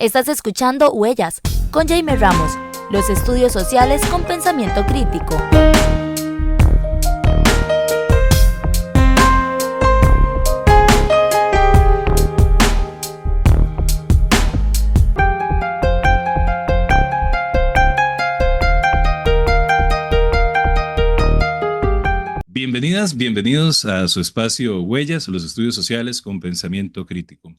Estás escuchando Huellas, con Jaime Ramos, los estudios sociales con pensamiento crítico. Bienvenidas, bienvenidos a su espacio Huellas, los estudios sociales con pensamiento crítico.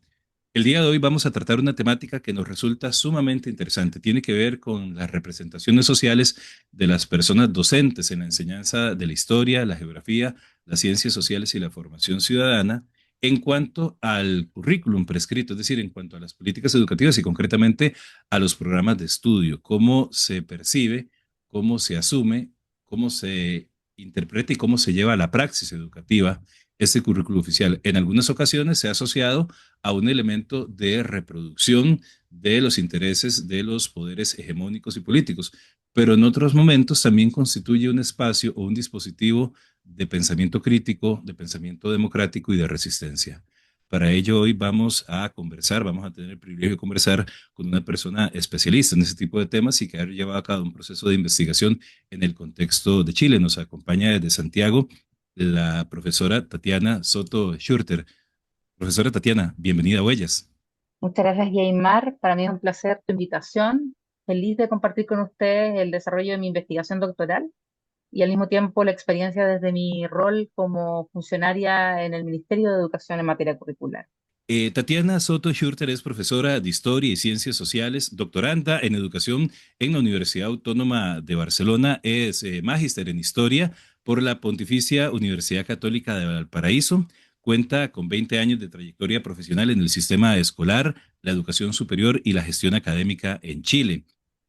El día de hoy vamos a tratar una temática que nos resulta sumamente interesante. Tiene que ver con las representaciones sociales de las personas docentes en la enseñanza de la historia, la geografía, las ciencias sociales y la formación ciudadana en cuanto al currículum prescrito, es decir, en cuanto a las políticas educativas y concretamente a los programas de estudio, cómo se percibe, cómo se asume, cómo se interpreta y cómo se lleva a la praxis educativa este currículo oficial. En algunas ocasiones se ha asociado a un elemento de reproducción de los intereses de los poderes hegemónicos y políticos, pero en otros momentos también constituye un espacio o un dispositivo de pensamiento crítico, de pensamiento democrático y de resistencia. Para ello hoy vamos a conversar, vamos a tener el privilegio de conversar con una persona especialista en ese tipo de temas y que ha llevado a cabo un proceso de investigación en el contexto de Chile. Nos acompaña desde Santiago la profesora Tatiana Soto Schurter. Profesora Tatiana, bienvenida a Huellas. Muchas gracias, Yaimar. Para mí es un placer tu invitación. Feliz de compartir con ustedes el desarrollo de mi investigación doctoral y al mismo tiempo la experiencia desde mi rol como funcionaria en el Ministerio de Educación en materia curricular. Tatiana Soto Schurter es profesora de Historia y Ciencias Sociales, doctoranda en Educación en la Universidad Autónoma de Barcelona, es magíster en Historia por la Pontificia Universidad Católica de Valparaíso, cuenta con 20 años de trayectoria profesional en el sistema escolar, la educación superior y la gestión académica en Chile.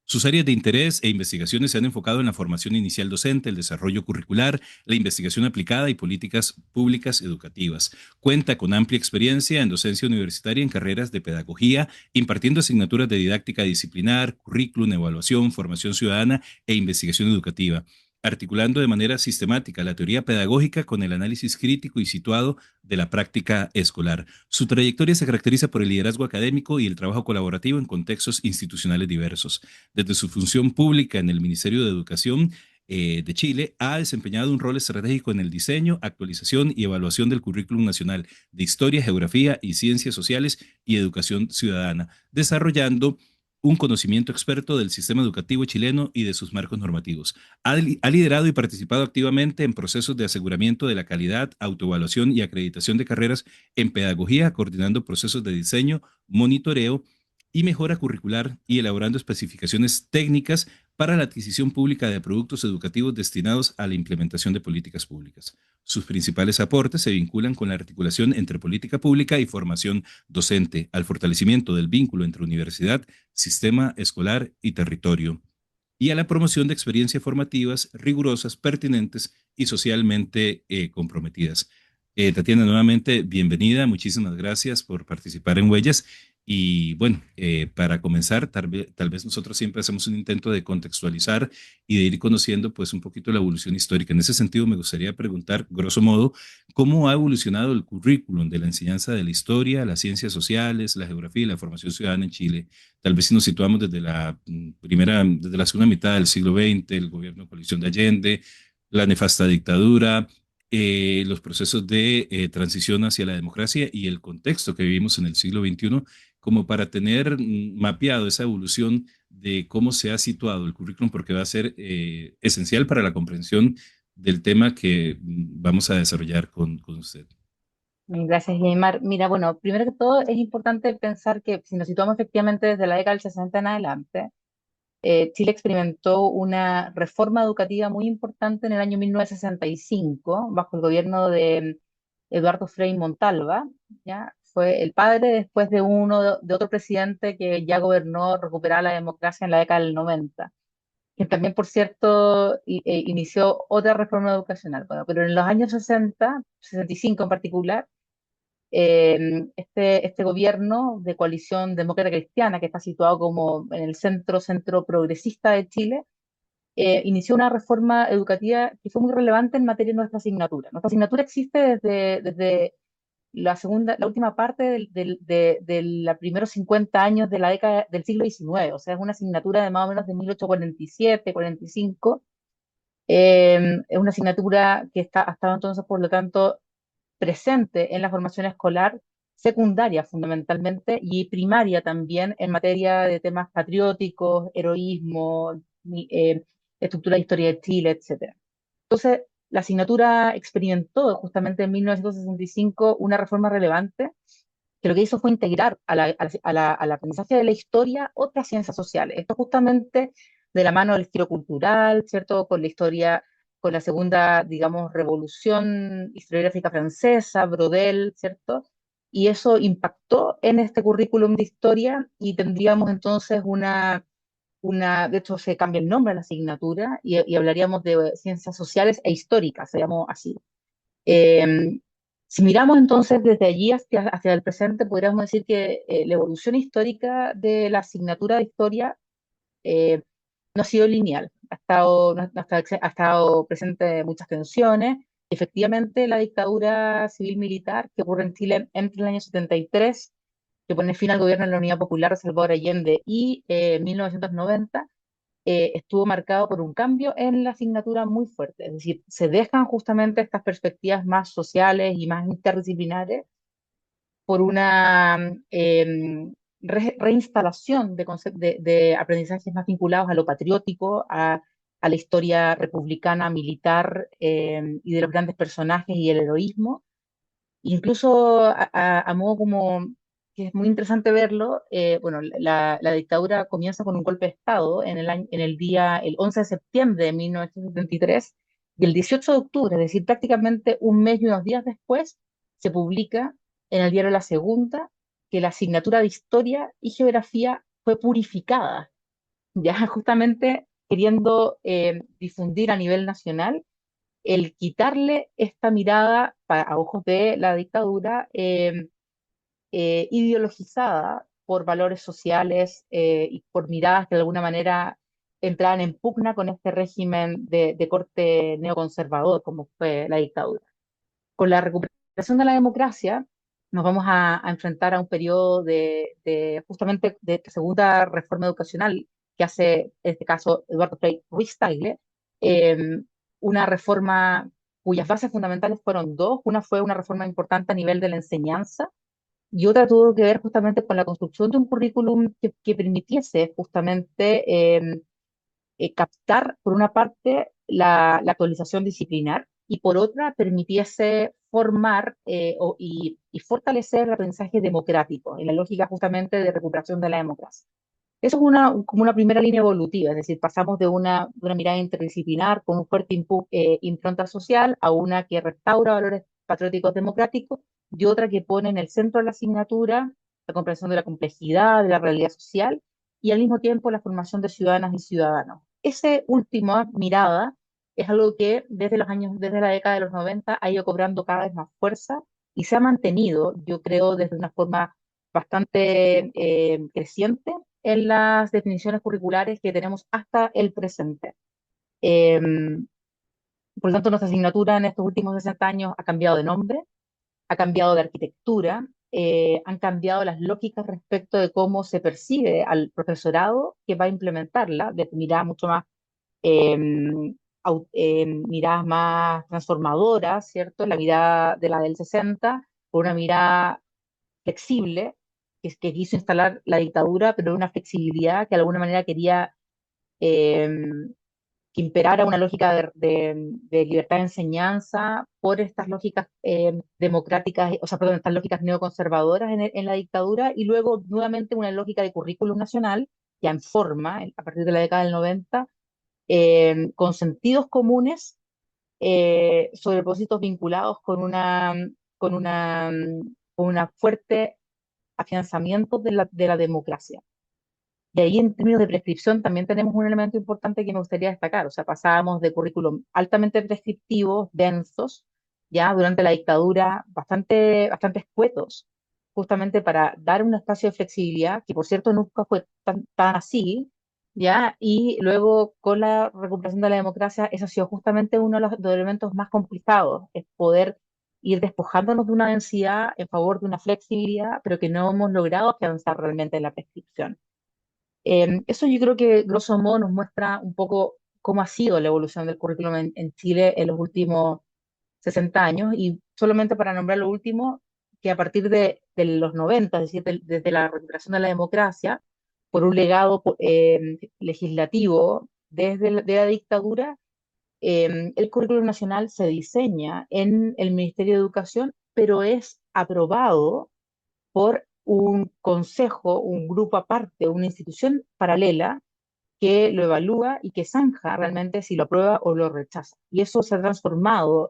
Sus áreas de interés e investigaciones se han enfocado en la formación inicial docente, el desarrollo curricular, la investigación aplicada y políticas públicas educativas. Cuenta con amplia experiencia en docencia universitaria en carreras de pedagogía, impartiendo asignaturas de didáctica disciplinar, currículum, evaluación, formación ciudadana e investigación educativa, articulando de manera sistemática la teoría pedagógica con el análisis crítico y situado de la práctica escolar. Su trayectoria se caracteriza por el liderazgo académico y el trabajo colaborativo en contextos institucionales diversos. Desde su función pública en el Ministerio de Educación de Chile, ha desempeñado un rol estratégico en el diseño, actualización y evaluación del currículum nacional de Historia, Geografía y Ciencias Sociales y Educación Ciudadana, desarrollando un conocimiento experto del sistema educativo chileno y de sus marcos normativos. Ha liderado y participado activamente en procesos de aseguramiento de la calidad, autoevaluación y acreditación de carreras en pedagogía, coordinando procesos de diseño, monitoreo y mejora curricular y elaborando especificaciones técnicas para la adquisición pública de productos educativos destinados a la implementación de políticas públicas. Sus principales aportes se vinculan con la articulación entre política pública y formación docente, al fortalecimiento del vínculo entre universidad, sistema escolar y territorio, y a la promoción de experiencias formativas rigurosas, pertinentes y socialmente comprometidas. Tatiana, nuevamente, bienvenida. Muchísimas gracias por participar en Huellas. Y bueno, para comenzar, tal vez nosotros siempre hacemos un intento de contextualizar y de ir conociendo pues un poquito la evolución histórica. En ese sentido, me gustaría preguntar, grosso modo, ¿cómo ha evolucionado el currículum de la enseñanza de la historia, las ciencias sociales, la geografía y la formación ciudadana en Chile? Tal vez si nos situamos desde desde la segunda mitad del siglo XX, el gobierno de coalición de Allende, la nefasta dictadura, los procesos de transición hacia la democracia y el contexto que vivimos en el siglo XXI, como para tener mapeado esa evolución de cómo se ha situado el currículum, porque va a ser esencial para la comprensión del tema que vamos a desarrollar con usted. Gracias, Yaimar. Mira, bueno, primero que todo es importante pensar que si nos situamos efectivamente desde la década del 60 en adelante, Chile experimentó una reforma educativa muy importante en el año 1965 bajo el gobierno de Eduardo Frei Montalva, ¿ya? Fue el padre después de otro presidente que ya gobernó, recuperaba la democracia en la década del 90, que también, por cierto, inició otra reforma educacional. Bueno, pero en los años 60, 65 en particular, este gobierno de coalición demócrata cristiana, que está situado como en el centro progresista de Chile, inició una reforma educativa que fue muy relevante en materia de nuestra asignatura. Nuestra asignatura existe desde la última parte de los primeros 50 años de la década del siglo XIX, o sea, es una asignatura de más o menos de 1847, 45. Es una asignatura que ha estado entonces, por lo tanto, presente en la formación escolar secundaria fundamentalmente y primaria también en materia de temas patrióticos, heroísmo, estructura de historia de Chile, etcétera. Entonces, la asignatura experimentó justamente en 1965 una reforma relevante que lo que hizo fue integrar al aprendizaje de la historia otras ciencias sociales. Esto justamente de la mano del giro cultural, ¿cierto? Con la historia, con la segunda, digamos, revolución historiográfica francesa, Brodel, ¿cierto? Y eso impactó en este currículum de historia y tendríamos entonces de hecho se cambia el nombre de la asignatura y hablaríamos de ciencias sociales e históricas, se llamó así. Eh, si miramos entonces desde allí hacia el presente, podríamos decir que la evolución histórica de la asignatura de historia eh, no ha sido lineal, ha estado presente muchas tensiones. Efectivamente, la dictadura civil-militar que ocurre en Chile entre el año 73, que pone fin al gobierno de la Unidad Popular de Salvador Allende, y 1990, estuvo marcado por un cambio en la asignatura muy fuerte. Es decir, se dejan justamente estas perspectivas más sociales y más interdisciplinares por una reinstalación de aprendizajes más vinculados a lo patriótico, a la historia republicana, militar, y de los grandes personajes y el heroísmo. Incluso a modo como, que es muy interesante verlo, bueno, la dictadura comienza con un golpe de Estado el 11 de septiembre de 1973, y el 18 de octubre, es decir, prácticamente un mes y unos días después, se publica en el diario La Segunda que la asignatura de Historia y Geografía fue purificada, ya justamente queriendo difundir a nivel nacional el quitarle esta mirada a ojos de la dictadura, ideologizada por valores sociales, y por miradas que de alguna manera entraban en pugna con este régimen de corte neoconservador como fue la dictadura. Con la recuperación de la democracia nos vamos a enfrentar a un periodo justamente de segunda reforma educacional que hace, en este caso, Eduardo Frei Ruiz Tagle, eh, una reforma cuyas bases fundamentales fueron dos. Una fue una reforma importante a nivel de la enseñanza y otra tuvo que ver justamente con la construcción de un currículum que permitiese justamente captar, por una parte, la actualización disciplinar y por otra, permitiese formar y fortalecer el aprendizaje democrático en la lógica justamente de recuperación de la democracia. Eso es como una primera línea evolutiva, es decir, pasamos de una mirada interdisciplinar con un fuerte impronta social a una que restaura valores patrióticos democráticos y otra que pone en el centro de la asignatura la comprensión de la complejidad, de la realidad social y al mismo tiempo la formación de ciudadanas y ciudadanos. Esa última mirada es algo que desde la década de los 90 ha ido cobrando cada vez más fuerza y se ha mantenido, yo creo, desde una forma bastante creciente en las definiciones curriculares que tenemos hasta el presente. Eh, por lo tanto, nuestra asignatura en estos últimos 60 años ha cambiado de nombre, ha cambiado de arquitectura, han cambiado las lógicas respecto de cómo se percibe al profesorado que va a implementarla, de miradas mucho más, eh, miradas más transformadoras, ¿cierto? La mirada de la del 60, por una mirada flexible, que quiso instalar la dictadura, pero una flexibilidad que de alguna manera quería eh, que imperara una lógica de libertad de enseñanza por estas lógicas democráticas, o sea, perdón, estas lógicas neoconservadoras en la dictadura, y luego nuevamente una lógica de currículum nacional, ya en forma, a partir de la década del 90, con sentidos comunes sobre propósitos vinculados con una fuerte afianzamiento de la democracia. Y ahí en términos de prescripción también tenemos un elemento importante que me gustaría destacar. O sea, pasábamos de currículum altamente prescriptivos, densos, ya durante la dictadura, bastante escuetos, justamente para dar un espacio de flexibilidad, que por cierto nunca fue tan así, ya, y luego con la recuperación de la democracia, eso ha sido justamente uno de los elementos más complicados, es poder ir despojándonos de una densidad en favor de una flexibilidad, pero que no hemos logrado avanzar realmente en la prescripción. Eso yo creo que, grosso modo, nos muestra un poco cómo ha sido la evolución del currículum en Chile en los últimos 60 años, y solamente para nombrar lo último, que a partir de los 90, es decir, desde la recuperación de la democracia, por un legado legislativo de la dictadura, el currículum nacional se diseña en el Ministerio de Educación, pero es aprobado por un consejo, un grupo aparte, una institución paralela que lo evalúa y que zanja realmente si lo aprueba o lo rechaza. Y eso se ha transformado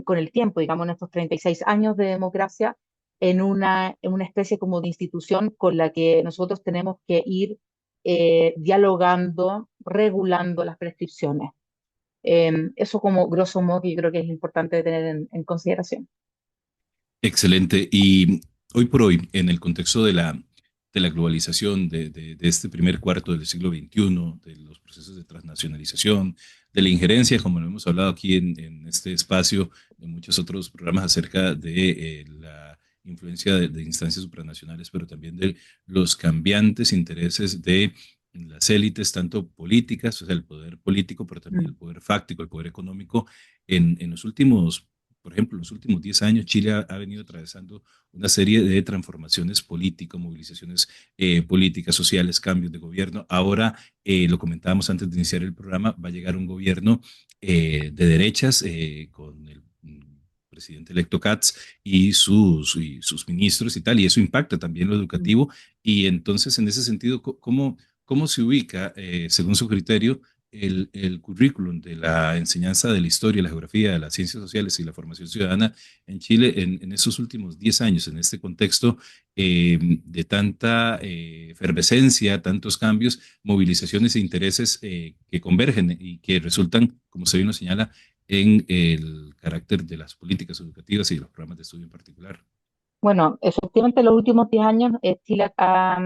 con el tiempo, digamos, en estos 36 años de democracia, en una especie como de institución con la que nosotros tenemos que ir dialogando, regulando las prescripciones. Eso como grosso modo que yo creo que es importante tener en consideración. Excelente. Y hoy por hoy, en el contexto de la globalización, de este primer cuarto del siglo XXI, de los procesos de transnacionalización, de la injerencia, como lo hemos hablado aquí en este espacio, en muchos otros programas acerca de la influencia de instancias supranacionales, pero también de los cambiantes intereses de las élites, tanto políticas, o sea, el poder político, pero también el Mm. poder fáctico, el poder económico, en los últimos, por ejemplo, en los últimos 10 años, Chile ha venido atravesando una serie de transformaciones políticas, movilizaciones políticas, sociales, cambios de gobierno. Ahora, lo comentábamos antes de iniciar el programa, va a llegar un gobierno de derechas con el presidente electo Katz y sus ministros y tal, y eso impacta también lo Mm. educativo. Y entonces, en ese sentido, ¿cómo se ubica, según su criterio, el currículum de la enseñanza de la historia, la geografía, de las ciencias sociales y la formación ciudadana en Chile en esos últimos 10 años, en este contexto de tanta efervescencia, tantos cambios, movilizaciones e intereses que convergen y que resultan, como se bien lo señala, en el carácter de las políticas educativas y de los programas de estudio en particular? Bueno, efectivamente, en los últimos 10 años Chile ha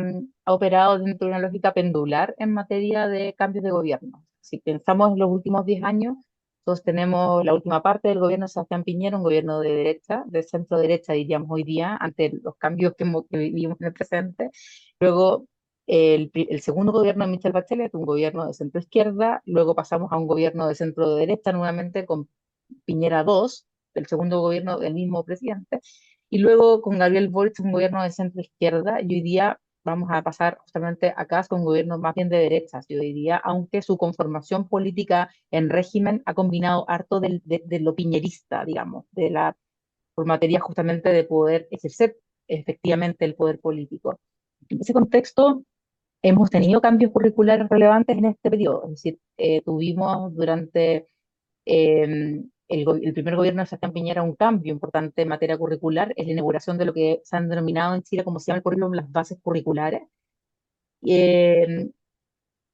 operado dentro de una lógica pendular en materia de cambios de gobierno. Si pensamos en los últimos 10 años, nosotros tenemos la última parte del gobierno de Sebastián Piñera, un gobierno de derecha, de centro derecha, diríamos hoy día, ante los cambios que vivimos en el presente. Luego, el segundo gobierno de Michelle Bachelet, un gobierno de centro izquierda. Luego pasamos a un gobierno de centro derecha, nuevamente con Piñera 2, el segundo gobierno del mismo presidente, y luego con Gabriel Boric un gobierno de centro izquierda, y hoy día vamos a pasar justamente acá con un gobierno más bien de derechas, yo diría, aunque su conformación política en régimen ha combinado harto de lo piñerista, digamos, por materia justamente de poder ejercer efectivamente el poder político. En ese contexto, hemos tenido cambios curriculares relevantes en este periodo, es decir, tuvimos durante el primer gobierno de Sebastián Piñera un cambio importante en materia curricular, es la inauguración de lo que se han denominado en Chile, como se llama el currículum, las bases curriculares. Eh,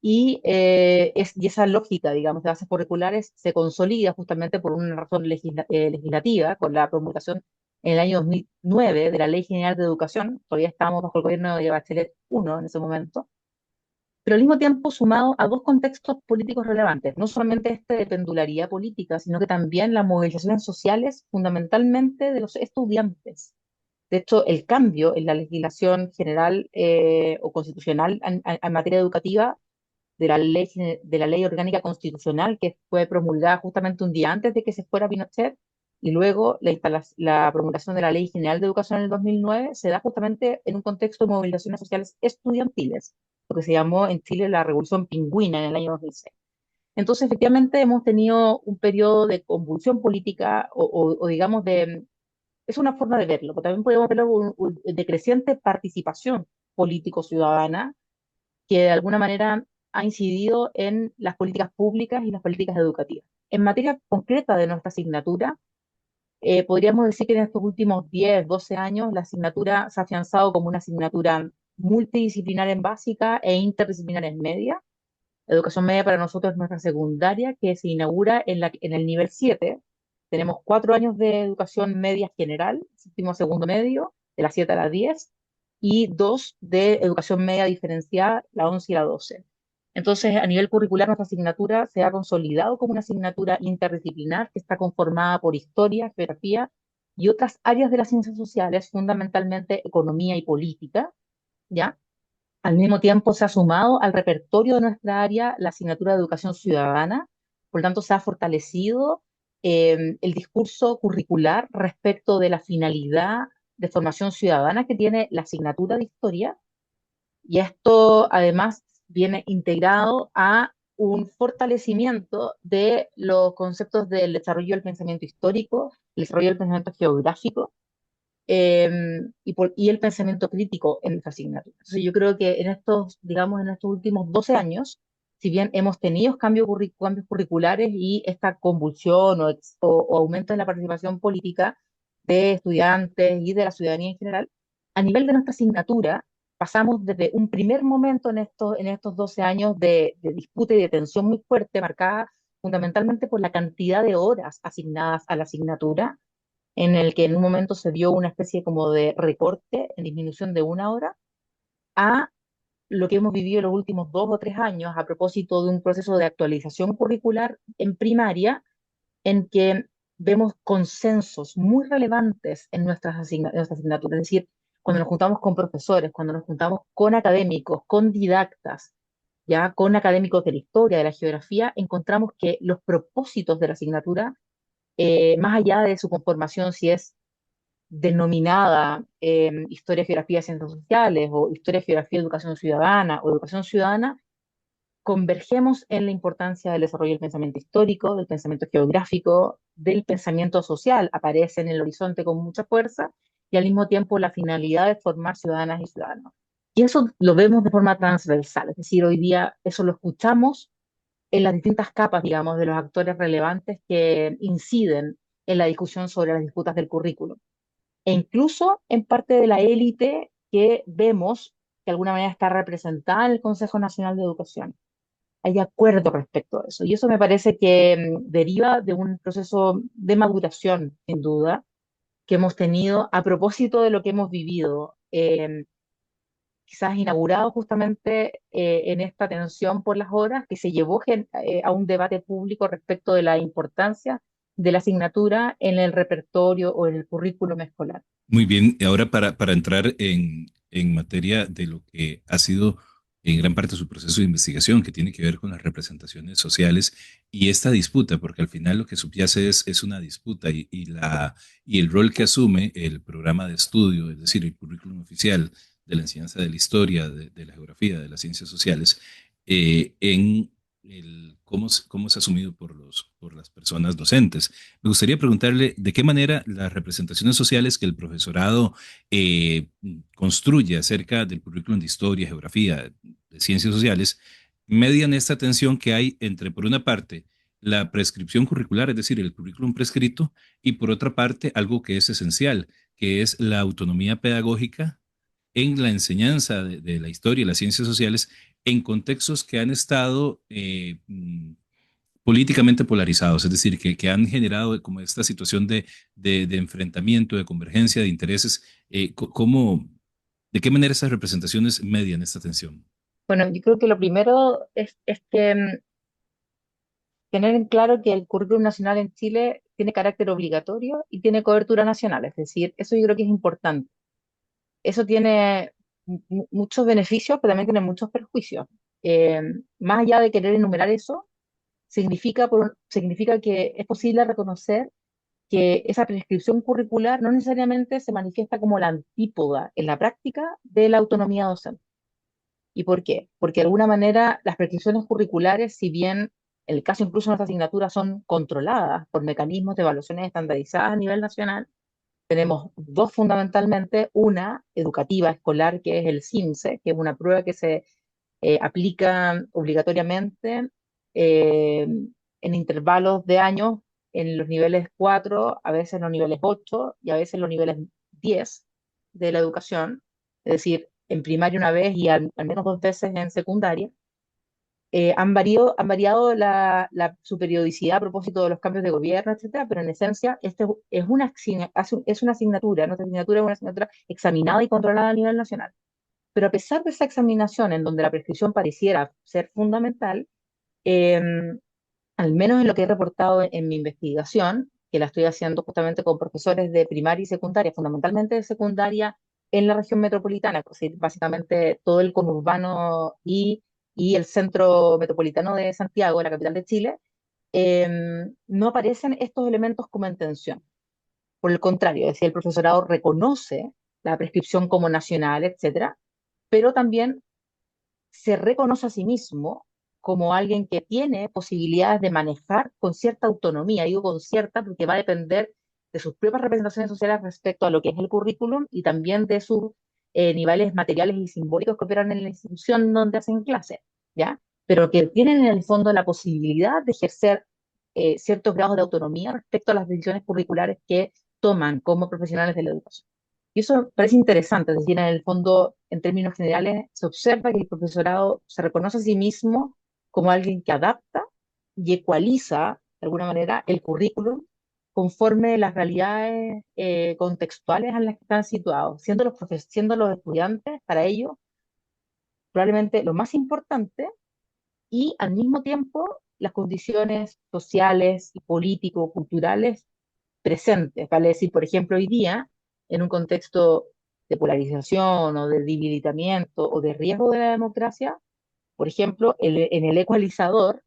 y esa lógica, digamos, de bases curriculares se consolida justamente por una razón legislativa, con la promulgación en el año 2009 de la Ley General de Educación. Todavía estábamos bajo el gobierno de Bachelet 1 en ese momento, pero al mismo tiempo sumado a dos contextos políticos relevantes, no solamente este de pendularidad política, sino que también las movilizaciones sociales, fundamentalmente de los estudiantes. De hecho, el cambio en la legislación general o constitucional en materia educativa de la ley orgánica constitucional, que fue promulgada justamente un día antes de que se fuera Pinochet, y luego la promulgación de la Ley General de Educación en el 2009, se da justamente en un contexto de movilizaciones sociales estudiantiles, lo que se llamó en Chile la Revolución Pingüina en el año 2006. Entonces, efectivamente, hemos tenido un periodo de convulsión política o digamos, es una forma de verlo, pero también podemos verlo de creciente participación político-ciudadana que de alguna manera ha incidido en las políticas públicas y las políticas educativas. En materia concreta de nuestra asignatura, podríamos decir que en estos últimos 10, 12 años la asignatura se ha afianzado como una asignatura multidisciplinar en básica e interdisciplinar en media. La educación media para nosotros es nuestra secundaria, que se inaugura en el nivel 7. Tenemos 4 años de educación media general, séptimo, segundo medio, de las 7 a las 10, y 2 de educación media diferenciada, la 11 y la 12. Entonces, a nivel curricular, nuestra asignatura se ha consolidado como una asignatura interdisciplinar que está conformada por historia, geografía y otras áreas de las ciencias sociales, fundamentalmente economía y política, ¿ya? Al mismo tiempo, se ha sumado al repertorio de nuestra área la asignatura de educación ciudadana, por lo tanto, se ha fortalecido el discurso curricular respecto de la finalidad de formación ciudadana que tiene la asignatura de historia, y esto además viene integrado a un fortalecimiento de los conceptos del desarrollo del pensamiento histórico, el desarrollo del pensamiento geográfico, y el pensamiento crítico en nuestra asignatura. Entonces, yo creo que en estos, digamos, en estos últimos 12 años, si bien hemos tenido cambios curriculares y esta convulsión o aumento de la participación política de estudiantes y de la ciudadanía en general, a nivel de nuestra asignatura, pasamos desde un primer momento en estos 12 años de disputa y de tensión muy fuerte, marcada fundamentalmente por la cantidad de horas asignadas a la asignatura, en el que en un momento se dio una especie como de recorte en disminución de una hora, a lo que hemos vivido en los últimos 2 o 3 años a propósito de un proceso de actualización curricular en primaria, en que vemos consensos muy relevantes en en nuestras asignaturas. Es decir, cuando nos juntamos con profesores, cuando nos juntamos con académicos, con didactas, ya con académicos de la historia, de la geografía, encontramos que los propósitos de la asignatura, más allá de su conformación, si es denominada Historia, Geografía, Ciencias Sociales, o Historia, Geografía, Educación Ciudadana, o Educación Ciudadana, convergemos en la importancia del desarrollo del pensamiento histórico, del pensamiento geográfico, del pensamiento social, aparece en el horizonte con mucha fuerza, y al mismo tiempo la finalidad de formar ciudadanas y ciudadanos. Y eso lo vemos de forma transversal, es decir, hoy día eso lo escuchamos en las distintas capas, digamos, de los actores relevantes que inciden en la discusión sobre las disputas del currículo, e incluso en parte de la élite que vemos que de alguna manera está representada en el Consejo Nacional de Educación. Hay acuerdo respecto a eso. Y eso me parece que deriva de un proceso de maduración, sin duda, que hemos tenido a propósito de lo que hemos vivido, quizás inaugurado justamente en esta tensión por las horas, que se llevó a un debate público respecto de la importancia de la asignatura en el repertorio o en el currículum escolar. Muy bien, y ahora para entrar en materia de lo que ha sido en gran parte su proceso de investigación, que tiene que ver con las representaciones sociales y esta disputa, porque al final lo que subyace es una disputa y el rol que asume el programa de estudio, es decir, el currículum oficial de la enseñanza de la historia, de la geografía, de las ciencias sociales, en cómo se ha asumido por las personas docentes. Me gustaría preguntarle de qué manera las representaciones sociales que el profesorado construye acerca del currículum de historia, geografía, de ciencias sociales, median esta tensión que hay entre, por una parte, la prescripción curricular, es decir, el currículum prescrito, y por otra parte, algo que es esencial, que es la autonomía pedagógica en la enseñanza de la historia y las ciencias sociales en contextos que han estado políticamente polarizados, es decir, que han generado como esta situación de enfrentamiento, de convergencia de intereses. ¿De qué manera esas representaciones median esta tensión? Bueno, yo creo que lo primero es que tener en claro que el currículum nacional en Chile tiene carácter obligatorio y tiene cobertura nacional, es decir, eso yo creo que es importante. Eso tiene muchos beneficios, pero también tiene muchos perjuicios. Eh, Más allá de querer enumerar eso, significa que es posible reconocer que esa prescripción curricular no necesariamente se manifiesta como la antípoda en la práctica de la autonomía docente. ¿Y por qué? Porque de alguna manera las prescripciones curriculares, si bien en el caso incluso de nuestras asignaturas son controladas por mecanismos de evaluaciones estandarizadas a nivel nacional, tenemos dos fundamentalmente: una educativa escolar, que es el CIMSE, que es una prueba que se aplica obligatoriamente en intervalos de años en los niveles 4, a veces en los niveles 8 y a veces en los niveles 10 de la educación, es decir, en primaria una vez y al menos 2 veces en secundaria. Han variado su periodicidad a propósito de los cambios de gobierno, etcétera, pero en esencia es una asignatura, nuestra asignatura es una asignatura examinada y controlada a nivel nacional. pero a pesar de esa examinación en donde la prescripción pareciera ser fundamental, eh, al menos en lo que he reportado en mi investigación, que la estoy haciendo justamente con profesores de primaria y secundaria, fundamentalmente de secundaria en la región metropolitana, es decir, básicamente todo el conurbano y el centro metropolitano de Santiago, la capital de Chile, no aparecen estos elementos como en tensión. Por el contrario, es decir, el profesorado reconoce la prescripción como nacional, etcétera, pero también se reconoce a sí mismo como alguien que tiene posibilidades de manejar con cierta autonomía, digo con cierta porque va a depender de sus propias representaciones sociales respecto a lo que es el currículum y también de sus niveles materiales y simbólicos que operan en la institución donde hacen clase, ¿ya? Pero que tienen en el fondo la posibilidad de ejercer ciertos grados de autonomía respecto a las decisiones curriculares que toman como profesionales de la educación. Y eso parece interesante, es decir, en el fondo, en términos generales, se observa que el profesorado se reconoce a sí mismo como alguien que adapta y ecualiza, de alguna manera, el currículum conforme las realidades contextuales en las que están situados, siendo los estudiantes, para ellos, probablemente lo más importante y al mismo tiempo las condiciones sociales y político-culturales presentes. Vale decir, por ejemplo, hoy día, en un contexto de polarización o de debilitamiento o de riesgo de la democracia, por ejemplo, en el ecualizador,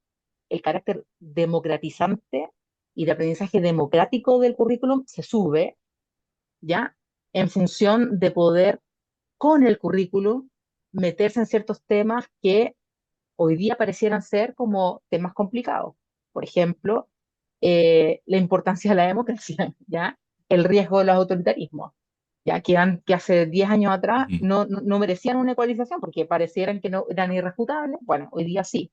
el carácter democratizante y de aprendizaje democrático del currículum se sube, ¿ya? En función de poder, con el currículum, meterse en ciertos temas que hoy día parecieran ser como temas complicados. Por ejemplo, la importancia de la democracia, ¿ya? El riesgo de los autoritarismos, ya que hace 10 años atrás Ujú. no merecían una ecualización porque parecieran que no eran irrefutables. Bueno, hoy día sí,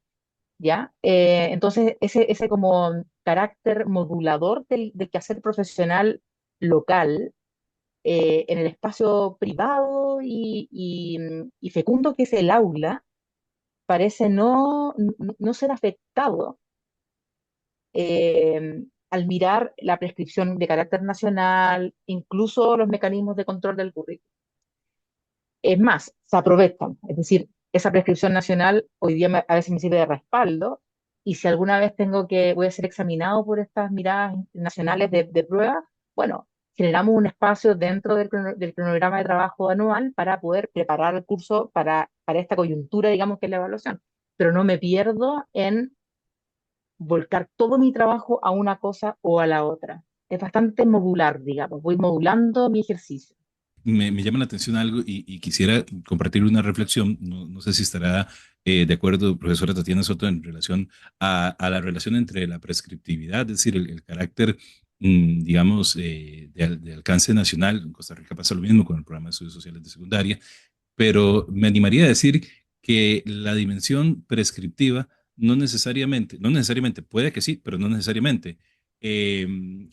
¿ya? Entonces, ese como carácter modulador del quehacer profesional local en el espacio privado y fecundo que es el aula, parece no ser afectado al mirar la prescripción de carácter nacional, incluso los mecanismos de control del currículo. Es más, se aprovechan, es decir, esa prescripción nacional hoy día a veces me sirve de respaldo y si alguna vez voy a ser examinado por estas miradas nacionales de prueba, bueno, generamos un espacio dentro del cronograma de trabajo anual para poder preparar el curso para esta coyuntura, digamos, que es la evaluación. Pero no me pierdo en volcar todo mi trabajo a una cosa o a la otra. Es bastante modular, digamos, voy modulando mi ejercicio. Me llama la atención algo y quisiera compartir una reflexión. No sé si estará de acuerdo, profesora Tatiana Soto, en relación a la relación entre la prescriptividad, es decir, el carácter, digamos, de alcance nacional. En Costa Rica pasa lo mismo con el programa de estudios sociales de secundaria, pero me animaría a decir que la dimensión prescriptiva no necesariamente, puede que sí, pero no necesariamente, eh,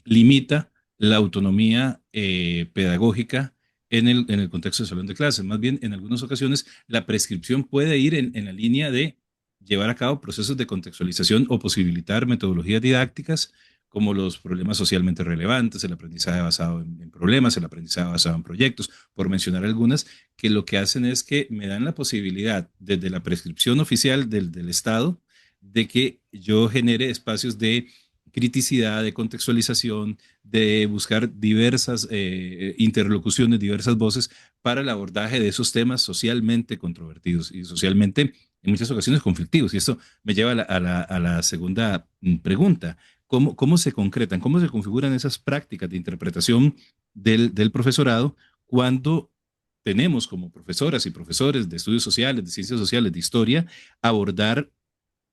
limita la autonomía pedagógica en el contexto de salón de clases. Más bien, en algunas ocasiones, la prescripción puede ir en la línea de llevar a cabo procesos de contextualización o posibilitar metodologías didácticas como los problemas socialmente relevantes, el aprendizaje basado en problemas, el aprendizaje basado en proyectos, por mencionar algunas, que lo que hacen es que me dan la posibilidad, desde la prescripción oficial del Estado, de que yo genere espacios de criticidad, de contextualización, de buscar diversas interlocuciones, diversas voces para el abordaje de esos temas socialmente controvertidos y socialmente en muchas ocasiones conflictivos. Y esto me lleva a la segunda pregunta. ¿Cómo se concretan, cómo se configuran esas prácticas de interpretación del profesorado cuando tenemos como profesoras y profesores de estudios sociales, de ciencias sociales, de historia, abordar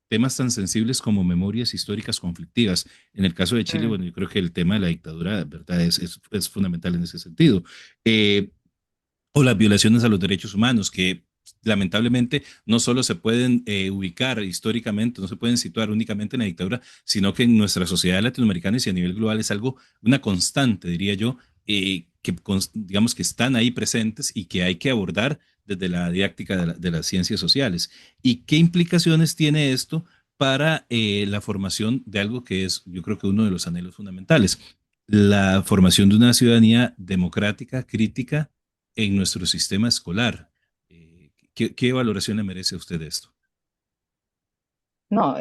temas tan sensibles como memorias históricas conflictivas? En el caso de Chile, Mm. bueno, yo creo que el tema de la dictadura, ¿verdad?, es fundamental en ese sentido. Eh, o las violaciones a los derechos humanos, que lamentablemente no solo se pueden ubicar históricamente, no se pueden situar únicamente en la dictadura, sino que en nuestra sociedad latinoamericana y a nivel global es algo, una constante, diría yo, digamos que están ahí presentes y que hay que abordar desde la didáctica de las ciencias sociales. ¿Y qué implicaciones tiene esto para la formación de algo que es, yo creo que uno de los anhelos fundamentales, la formación de una ciudadanía democrática, crítica en nuestro sistema escolar? ¿Qué valoración le merece a usted esto? No,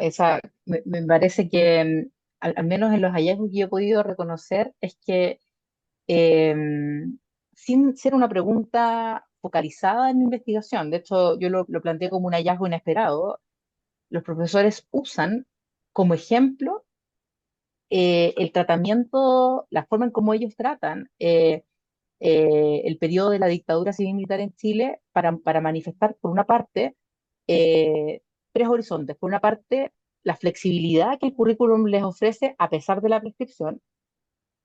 me parece que al menos en los hallazgos que yo he podido reconocer es que eh, sin ser una pregunta focalizada en mi investigación, de hecho yo lo planteé como un hallazgo inesperado, los profesores usan como ejemplo el tratamiento, la forma en cómo ellos tratan el periodo de la dictadura civil-militar en Chile para manifestar, por una parte, eh, tres horizontes. Por una parte, la flexibilidad que el currículum les ofrece a pesar de la prescripción,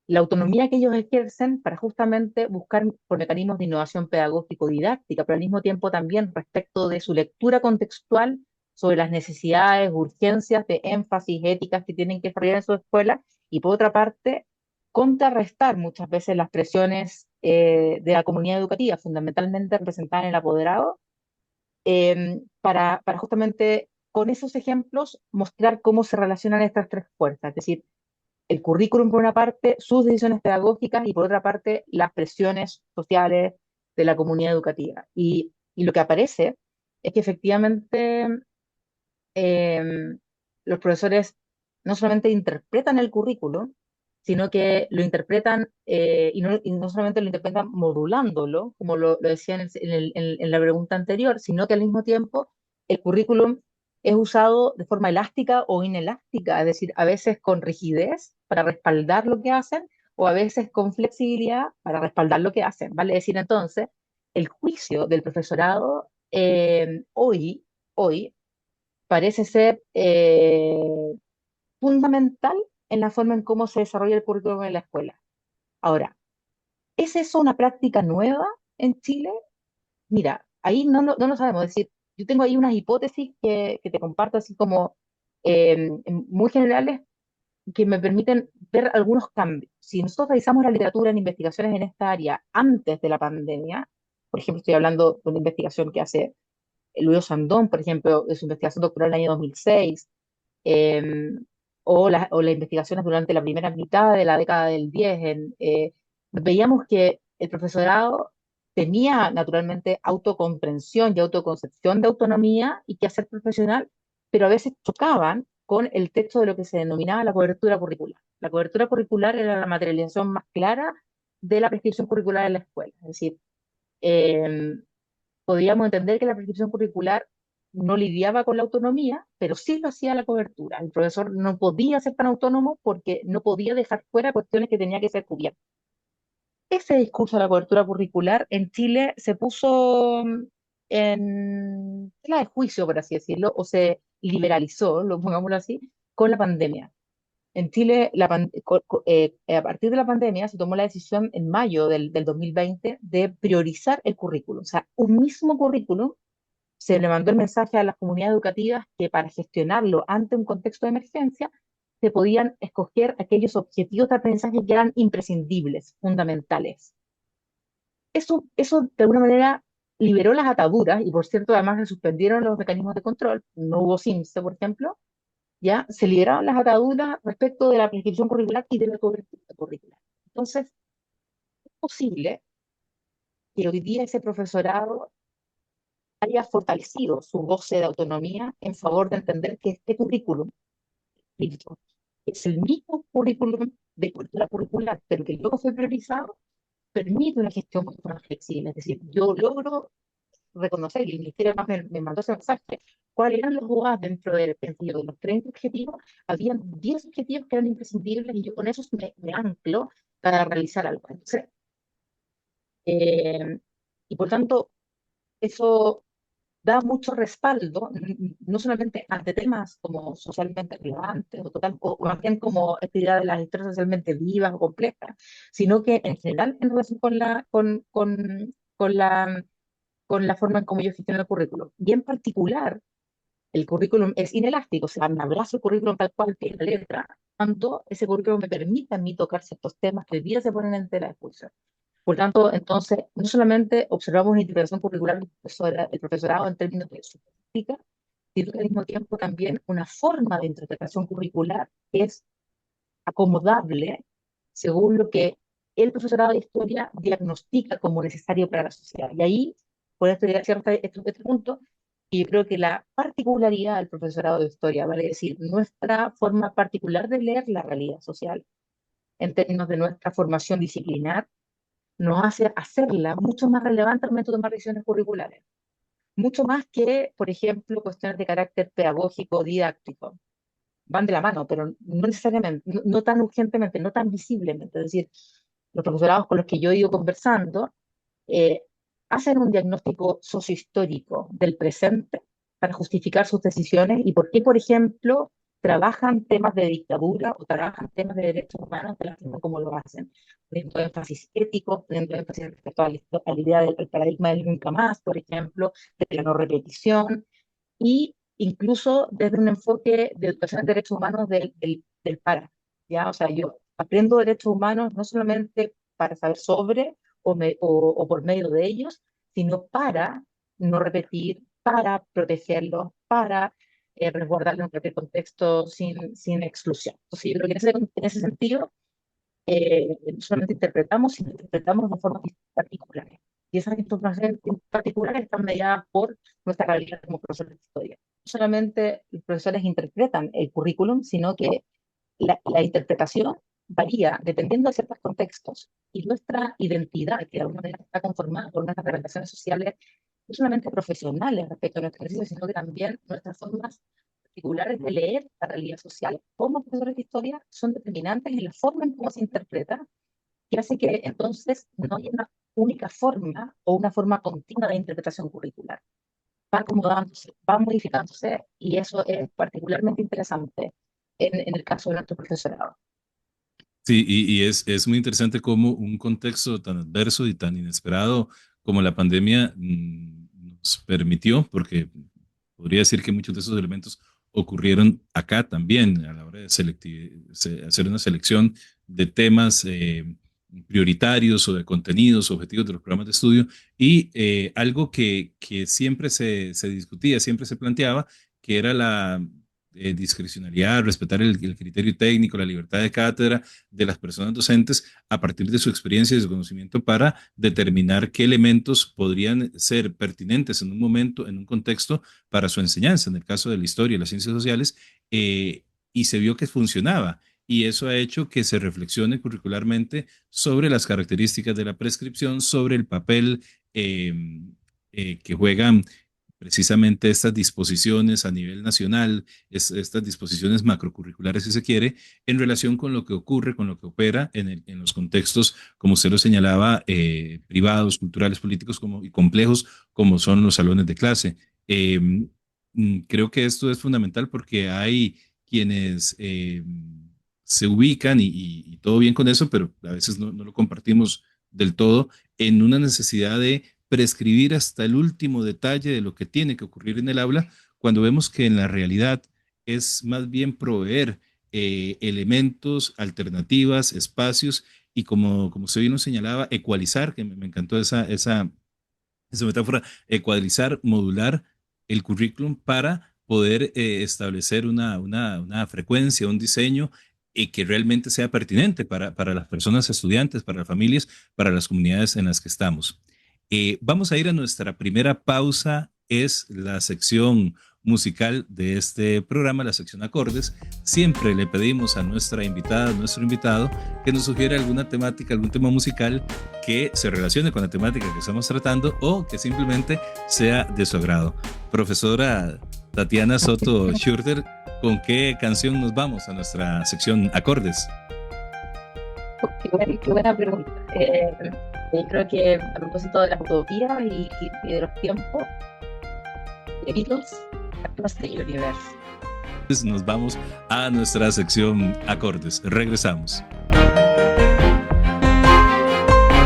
la autonomía que ellos ejercen para justamente buscar por mecanismos de innovación pedagógico-didáctica, pero al mismo tiempo también respecto de su lectura contextual sobre las necesidades, urgencias de énfasis éticas que tienen que desarrollar en su escuela, y por otra parte, contrarrestar muchas veces las presiones de la comunidad educativa, fundamentalmente representada en el apoderado, para justamente con esos ejemplos mostrar cómo se relacionan estas tres fuerzas, es decir, el currículum por una parte, sus decisiones pedagógicas y por otra parte las presiones sociales de la comunidad educativa. Y lo que aparece es que efectivamente eh, los profesores no solamente interpretan el currículum, sino que lo interpretan y no solamente lo interpretan modulándolo, como lo decía en la pregunta anterior, sino que al mismo tiempo el currículum es usado de forma elástica o inelástica, es decir, a veces con rigidez para respaldar lo que hacen o a veces con flexibilidad para respaldar lo que hacen. Vale decir entonces, el juicio del profesorado hoy parece ser fundamental en la forma en cómo se desarrolla el currículum en la escuela. Ahora, ¿es eso una práctica nueva en Chile? Mira, ahí no lo sabemos. Es decir, yo tengo ahí unas hipótesis que te comparto así como muy generales que me permiten ver algunos cambios. Si nosotros revisamos la literatura en investigaciones en esta área antes de la pandemia, por ejemplo, estoy hablando de una investigación que hace Luis Sandón, por ejemplo, de su investigación doctoral en el año 2006, eh, o las investigaciones durante la primera mitad de la década del 10, veíamos que el profesorado tenía naturalmente autocomprensión y autoconcepción de autonomía y que hacer profesional, pero a veces chocaban con el texto de lo que se denominaba la cobertura curricular. La cobertura curricular era la materialización más clara de la prescripción curricular en la escuela. Es decir, eh, podríamos entender que la prescripción curricular no lidiaba con la autonomía, pero sí lo hacía la cobertura. El profesor no podía ser tan autónomo porque no podía dejar fuera cuestiones que tenía que ser cubiertas. Ese discurso de la cobertura curricular en Chile se puso en tela de juicio, por así decirlo, o se liberalizó, lo pongámoslo así, con la pandemia. En Chile, a partir de la pandemia, se tomó la decisión en mayo del 2020 de priorizar el currículum. O sea, un mismo currículum se le mandó el mensaje a las comunidades educativas que para gestionarlo ante un contexto de emergencia se podían escoger aquellos objetivos de aprendizaje que eran imprescindibles, fundamentales. Eso de alguna manera liberó las ataduras y por cierto además se suspendieron los mecanismos de control, no hubo CIMSE por ejemplo, ya se liberaron las ataduras respecto de la prescripción curricular y de la cobertura curricular. Entonces, es posible que hoy día ese profesorado haya fortalecido su goce de autonomía en favor de entender que este currículum es el mismo currículum de cultura curricular, pero que luego fue priorizado, permite una gestión mucho más flexible. Es decir, yo logro reconocer, y el Ministerio además me mandó ese mensaje, cuáles eran los jugados dentro del sentido de los 30 objetivos, habían 10 objetivos que eran imprescindibles y yo con esos me anclo para realizar algo. Entonces, eh, y por tanto, eso da mucho respaldo, no solamente ante temas como socialmente relevantes o más bien como actividades de las historias socialmente vivas o complejas, sino que en general en relación con la forma en cómo yo gestiono el currículum. Y en particular, el currículum es inelástico, o sea, me abrazo el currículum tal cual, que es la letra, tanto ese currículum me permite a mí tocar ciertos temas que hoy día se ponen en tela de discusión. Por tanto, entonces, no solamente observamos una interpretación curricular del profesorado en términos de su práctica, sino que al mismo tiempo también una forma de interpretación curricular que es acomodable según lo que el profesorado de historia diagnostica como necesario para la sociedad. Y ahí poder estudiar este punto. Y yo creo que la particularidad del profesorado de historia, vale decir, nuestra forma particular de leer la realidad social, en términos de nuestra formación disciplinar, nos hace hacerla mucho más relevante al momento de tomar decisiones curriculares. Mucho más que, por ejemplo, cuestiones de carácter pedagógico, didáctico. Van de la mano, pero no necesariamente, no tan urgentemente, no tan visiblemente. Es decir, los profesorados con los que yo he ido conversando eh, hacen un diagnóstico sociohistórico del presente para justificar sus decisiones y por qué, por ejemplo, trabajan temas de dictadura o trabajan temas de derechos humanos de la forma como lo hacen, poniendo énfasis ético, poniendo énfasis respecto a la idea del paradigma del nunca más, por ejemplo, de la no repetición, y incluso desde un enfoque de educación de derechos humanos del para, ¿ya? O sea, yo aprendo derechos humanos no solamente para saber sobre o por medio de ellos, sino para no repetir, para protegerlos, para resguardarlos en cualquier contexto sin exclusión. Entonces, yo creo que en ese sentido, no solamente interpretamos, sino interpretamos de formas particulares. Y esas interpretaciones particulares están mediadas por nuestra realidad como profesores de historia. No solamente los profesores interpretan el currículum, sino que la interpretación varía dependiendo de ciertos contextos y nuestra identidad, que de alguna manera está conformada por nuestras relaciones sociales, no solamente profesionales respecto a nuestro ejercicio, sino que también nuestras formas particulares de leer la realidad social como profesores de historia son determinantes en la forma en cómo se interpreta, que hace que entonces no haya una única forma o una forma continua de interpretación curricular. Va acomodándose, va modificándose y eso es particularmente interesante en el caso de nuestro profesorado. Sí, y es muy interesante cómo un contexto tan adverso y tan inesperado como la pandemia nos permitió, porque podría decir que muchos de esos elementos ocurrieron acá también, a la hora de hacer una selección de temas prioritarios o de contenidos, objetivos de los programas de estudio, y algo que siempre se discutía, siempre se planteaba, que era la discrecionalidad, respetar el criterio técnico, la libertad de cátedra de las personas docentes a partir de su experiencia y de su conocimiento para determinar qué elementos podrían ser pertinentes en un momento, en un contexto para su enseñanza, en el caso de la historia y las ciencias sociales, y se vio que funcionaba. Y eso ha hecho que se reflexione curricularmente sobre las características de la prescripción, sobre el papel que juegan precisamente estas disposiciones a nivel nacional, estas disposiciones macrocurriculares, si se quiere, en relación con lo que ocurre, con lo que opera en los contextos, como usted lo señalaba, privados, culturales, políticos y complejos, como son los salones de clase. Creo que esto es fundamental porque hay quienes se ubican y todo bien con eso, pero a veces no lo compartimos del todo, en una necesidad de prescribir hasta el último detalle de lo que tiene que ocurrir en el aula, cuando vemos que en la realidad es más bien proveer elementos, alternativas, espacios y como usted bien nos señalaba, ecualizar, que me encantó esa metáfora, ecualizar, modular el currículum para poder establecer una frecuencia, un diseño que realmente sea pertinente para las personas estudiantes, para las familias, para las comunidades en las que estamos. Vamos a ir a nuestra primera pausa, es la sección musical de este programa, la sección Acordes. Siempre le pedimos a nuestra invitada, a nuestro invitado, que nos sugiera alguna temática, algún tema musical que se relacione con la temática que estamos tratando o que simplemente sea de su agrado. Profesora Tatiana Soto Schurter, ¿con qué canción nos vamos a nuestra sección Acordes? Qué buena pregunta. Creo que a propósito de la utopía y de los tiempos, de Beatles, Across the Universe. Nos vamos a nuestra sección Acordes. Regresamos.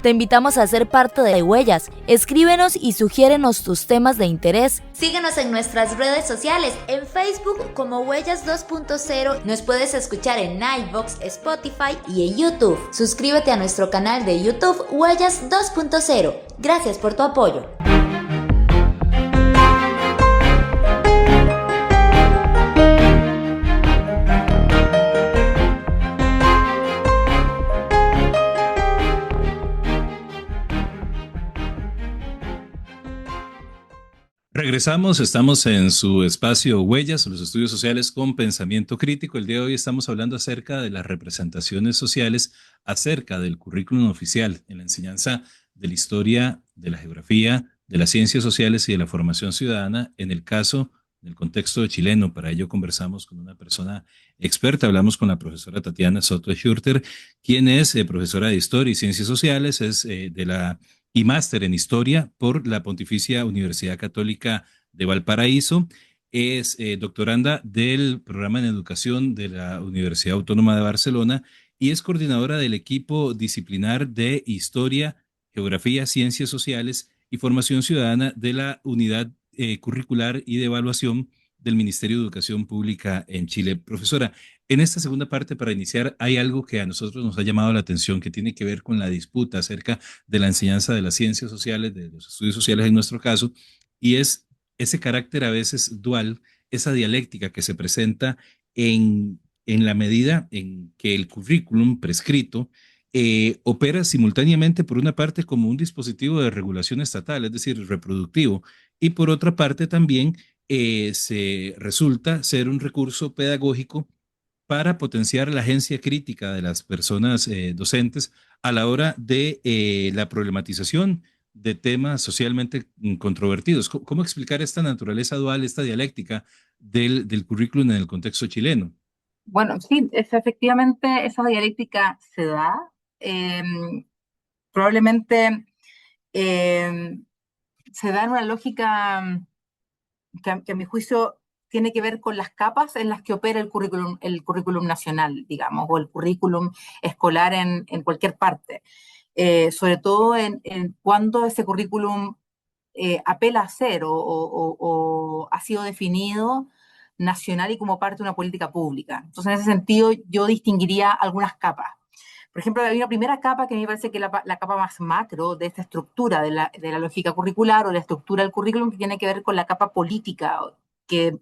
Te invitamos a ser parte de Huellas. Escríbenos y sugiérenos tus temas de interés. Síguenos en nuestras redes sociales, en Facebook como Huellas 2.0. Nos puedes escuchar en iVoox, Spotify y en YouTube. Suscríbete a nuestro canal de YouTube Huellas 2.0. Gracias por tu apoyo. Regresamos, estamos en su espacio Huellas, los estudios sociales con pensamiento crítico. El día de hoy estamos hablando acerca de las representaciones sociales, acerca del currículum oficial en la enseñanza de la historia, de la geografía, de las ciencias sociales y de la formación ciudadana, en el caso, en el contexto chileno. Para ello conversamos con una persona experta, hablamos con la profesora Tatiana Soto Schurter, quien es profesora de historia y ciencias sociales, es de la y máster en historia por la Pontificia Universidad Católica de Valparaíso. Es doctoranda del programa en educación de la Universidad Autónoma de Barcelona y es coordinadora del equipo disciplinar de historia, geografía, ciencias sociales y formación ciudadana de la unidad curricular y de evaluación del Ministerio de Educación Pública en Chile. Profesora, en esta segunda parte, para iniciar, hay algo que a nosotros nos ha llamado la atención que tiene que ver con la disputa acerca de la enseñanza de las ciencias sociales, de los estudios sociales en nuestro caso, y es ese carácter a veces dual, esa dialéctica que se presenta en la medida en que el currículum prescrito opera simultáneamente, por una parte, como un dispositivo de regulación estatal, es decir, reproductivo, y por otra parte también se resulta ser un recurso pedagógico para potenciar la agencia crítica de las personas docentes a la hora de la problematización de temas socialmente controvertidos. ¿Cómo explicar esta naturaleza dual, esta dialéctica del currículum en el contexto chileno? Bueno, sí, efectivamente esa dialéctica se da. eh, Probablemente eh, se da en una lógica que a mi juicio tiene que ver con las capas en las que opera el currículum nacional, digamos, o el currículum escolar en cualquier parte. Sobre todo en cuando ese currículum apela a ser o ha sido definido nacional y como parte de una política pública. Entonces, en ese sentido, yo distinguiría algunas capas. Por ejemplo, hay una primera capa que a mí me parece que es la capa más macro de esta estructura de la lógica curricular o la estructura del currículum, que tiene que ver con la capa política, que